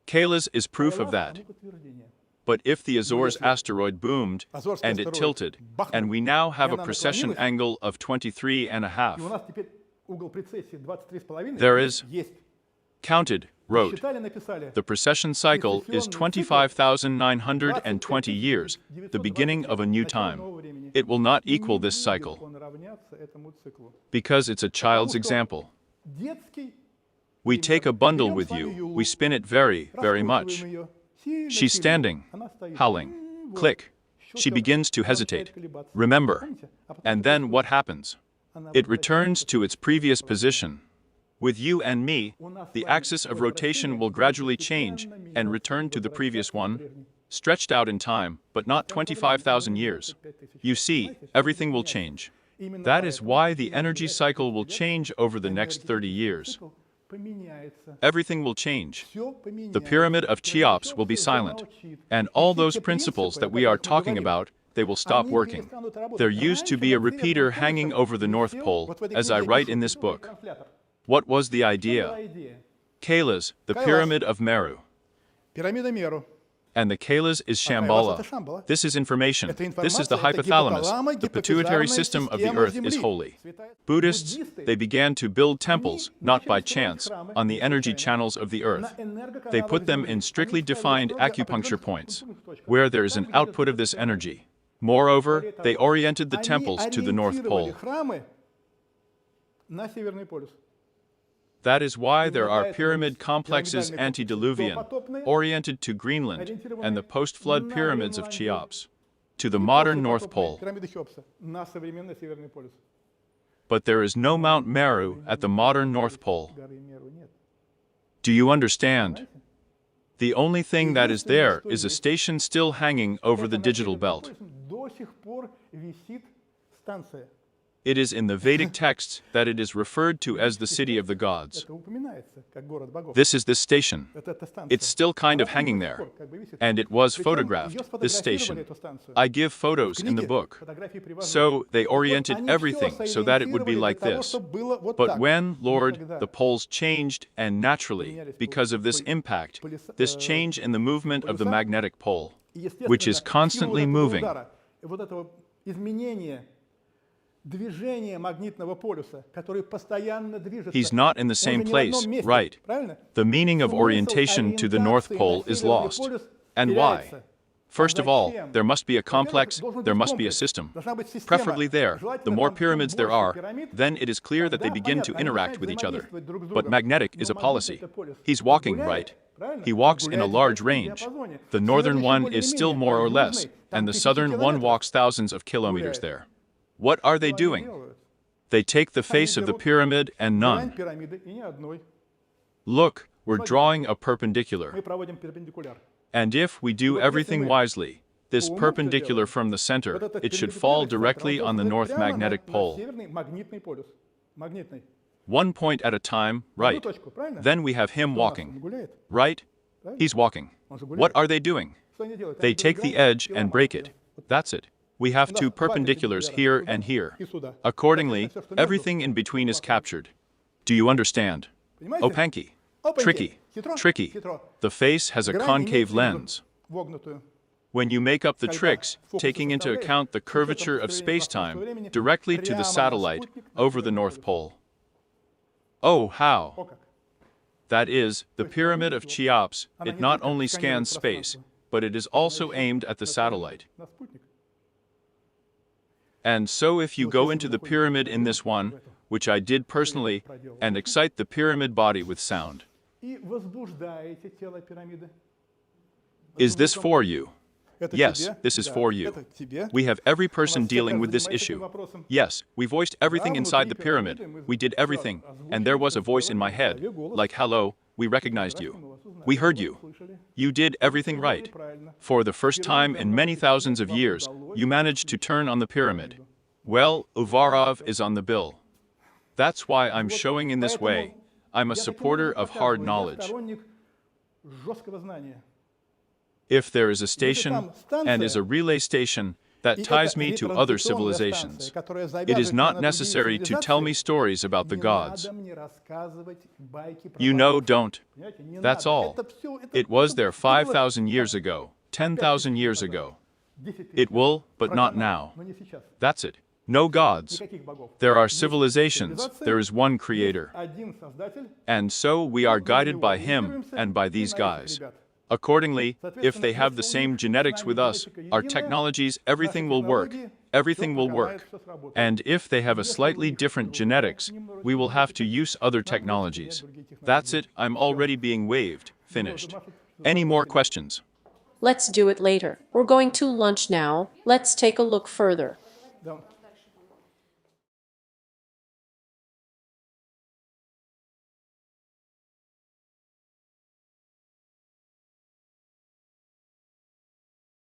Kailash is proof of that. Кайлас тому подтверждение. But if the Azores asteroid boomed, Азорский and it астероид tilted, бахнул, and we now have и a она precession наклонилась, angle of 23 and a half, И у нас теперь угол прецессии 23,5. There is- Есть. counted, wrote, Считали, написали. the precession cycle is 25,920 years, the beginning of a new time. It will not equal this cycle, Он равняться этому циклу. because it's a child's example. Детский. We take a bundle with you, we spin it very, very much. раскручиваем её. Сильно, She's сильно. standing, Она стоит. howling. Вот. Click. She Щётка begins to начинает hesitate. колебаться. Remember. Помните? А потом And что then происходит? what happens? Она It возвращается. returns to its previous position. With you and me, the axis of rotation will gradually change and return to the previous one, stretched out in time, but not 25,000 years. You see, everything will change. Именно That is поэтому why the energy cycle will change over the next 30 years. цикл поменяется. Everything will change. Всё поменяется. The pyramid of Cheops will be silent, and all those principles that we are talking about, they will stop working. There used to be a repeater hanging over the North Pole, as I write in this book. What was the idea? Kailash, the pyramid of Meru. Пирамида Меру. And the Kailash is Shambhala. This is information. This is the hypothalamus. The pituitary system of the earth is holy. Buddhists, they began to build temples, not by chance, on the energy channels of the earth. They put them in strictly defined acupuncture points, where there is an output of this energy. Moreover, they oriented the temples to the North Pole. Храмы на Северный полюс. That is why there are pyramid complexes antediluvian, oriented to Greenland, and the post-flood pyramids of Cheops, to the modern North Pole. Пирамиды Хеопса на современный Северный полюс. But there is no Mount Meru at the modern North Pole. Горы Меру нет. Do you understand? The only thing that is there is a station still hanging over the digital belt. До сих пор висит станция. It is in the Vedic texts that it is referred to as the city of the gods. Это упоминается как город богов. This is this station. Это эта станция. It's still kind of Она hanging до there. сих пор как бы висит. And it was Причем photographed, её this сфотографировали, station. эту станцию. I give photos В in the книге book. фотографии привожу. So they Так вот, oriented они everything всё so that it would be сориентировали like для того, this. чтобы было вот But так. when, Но Lord, когда the poles changed, and naturally, because of this impact, this change in the movement of the magnetic pole, И, естественно, which is в силу constantly вот этого moving, удара, и вот этого изменения движения магнитного полюса, который постоянно движется. he's not in the Он же same не в place, одном месте, right? правильно? The meaning of Смысл orientation to the North ориентации Pole на is Северный lost. полюс And why? теряется. First of all, Зачем? there must be a complex, Во-первых, должен there быть must be a комплекс. system. Должна быть система. Preferably there, the Желательно more там, чем pyramids there больше are, пирамид, then it is clear that they тогда begin to понятно, они interact начинают with each other. взаимодействовать друг с But другом. magnetic Но is a магнит policy. это полюс. He's walking, Гуляет, right? правильно? He walks in a Гуляет в large большом range. диапазоне. The northern Северный one более is или still менее, more а or less, южный, там and the 1000 southern one километров. walks thousands of kilometers Гуляет. there. What are they Что они doing? делают? They take the Они face of the берут pyramid and грань none. пирамиды и ни одной. Look, we're Смотрите. drawing a perpendicular. Мы проводим перпендикуляр. And if we do Вот если everything мы wisely, this по уму всё perpendicular делаем, from the center, вот этот it should fall перпендикулярный directly центр, он on the должен north быть прямо magnetic на pole. северный магнитный полюс. Магнитный. One point at a time, В одну right? точку, правильно? Then we have him Кто у нас walking, там гуляет? right? Правильно? He's walking. Он же What гуляет. are they doing? Что они делают? They Они take the берут грань edge и and ломают break её. it. That's it. We have У нас two два perpendiculars перпендикуляра. here Сюда and here. и сюда. Accordingly, Соответственно, всё, что между, everything in between is охватывает. captured. Do you understand? Понимаете? Opanky. Опаньки. Tricky. Хитро? Tricky. Хитро. The face has a Грань concave имеет lens. вогнутую. When you make up the Когда tricks, фокус taking into составляешь, account the с учетом curvature of построения space-time пространства и времени, directly to the прямо на satellite спутник на over the Северный North полюс. Pole. Oh, how? О как. That is, the То есть pyramid of вот Cheops, она it не not только only сканирует scans space, пространство, but it is она also ещё aimed at the satellite. на спутник. And so if you Вот go если into вы the находитесь pyramid в in this one, этом, which I did personally, and excite the pyramid body with sound. И возбуждаете тело пирамиды. Is this for you? Это Yes, тебе, this is да, for you. это тебе. We have every person все dealing каждый with this занимается этим issue. вопросом. Yes, we voiced everything Да, inside the внутри pyramid. пирамиды мы We did всё everything, озвучили, and there was a всё voice in my сделали, head, в голове голос. like, hello, we recognized Фотографии you. мы вас узнали, We heard мы you. вас услышали. You did everything Всё right. сделали правильно. For the first time in many thousands of years, you managed to turn on the pyramid. Well, Uvarov is on the bill. That's why I'm Вот showing in this way. I'm a я таким supporter образом of hard показываю, я knowledge. сторонник жесткого знания. If there is a station там and is a станция, relay station that и ties это me to other ретрансляционная civilizations, станция, которая it is завязывает меня not на другие necessary to tell me цивилизации, stories about the не gods. надо мне рассказывать байки про You know, богов. don't. Понимаете, не That's надо. all. Это всё- это- It was это there было 5,000 years ago, 10,000 years ago. 10 000 It will, but not программа, now. но не сейчас. That's it. No gods. Никаких богов. There are Есть civilizations. цивилизации, There is one есть creator. один создатель, And so we are мы на guided него by him ориентируемся and by и these на этих guys. ребят. Accordingly, if they Соответственно, have the если у same них genetics знания with us, генетика our единая, technologies, наши everything will work. технологии, Everything всё will проканает, work. всё сработает. And if they have a Если у slightly них different другая, genetics, немного we will have to генетика, use other нам придется technologies. менять другие That's технологии. it, I'm already being waved. Finished. Может, Any more questions? Let's do it later. We're going to lunch now. Let's take a look further. Да.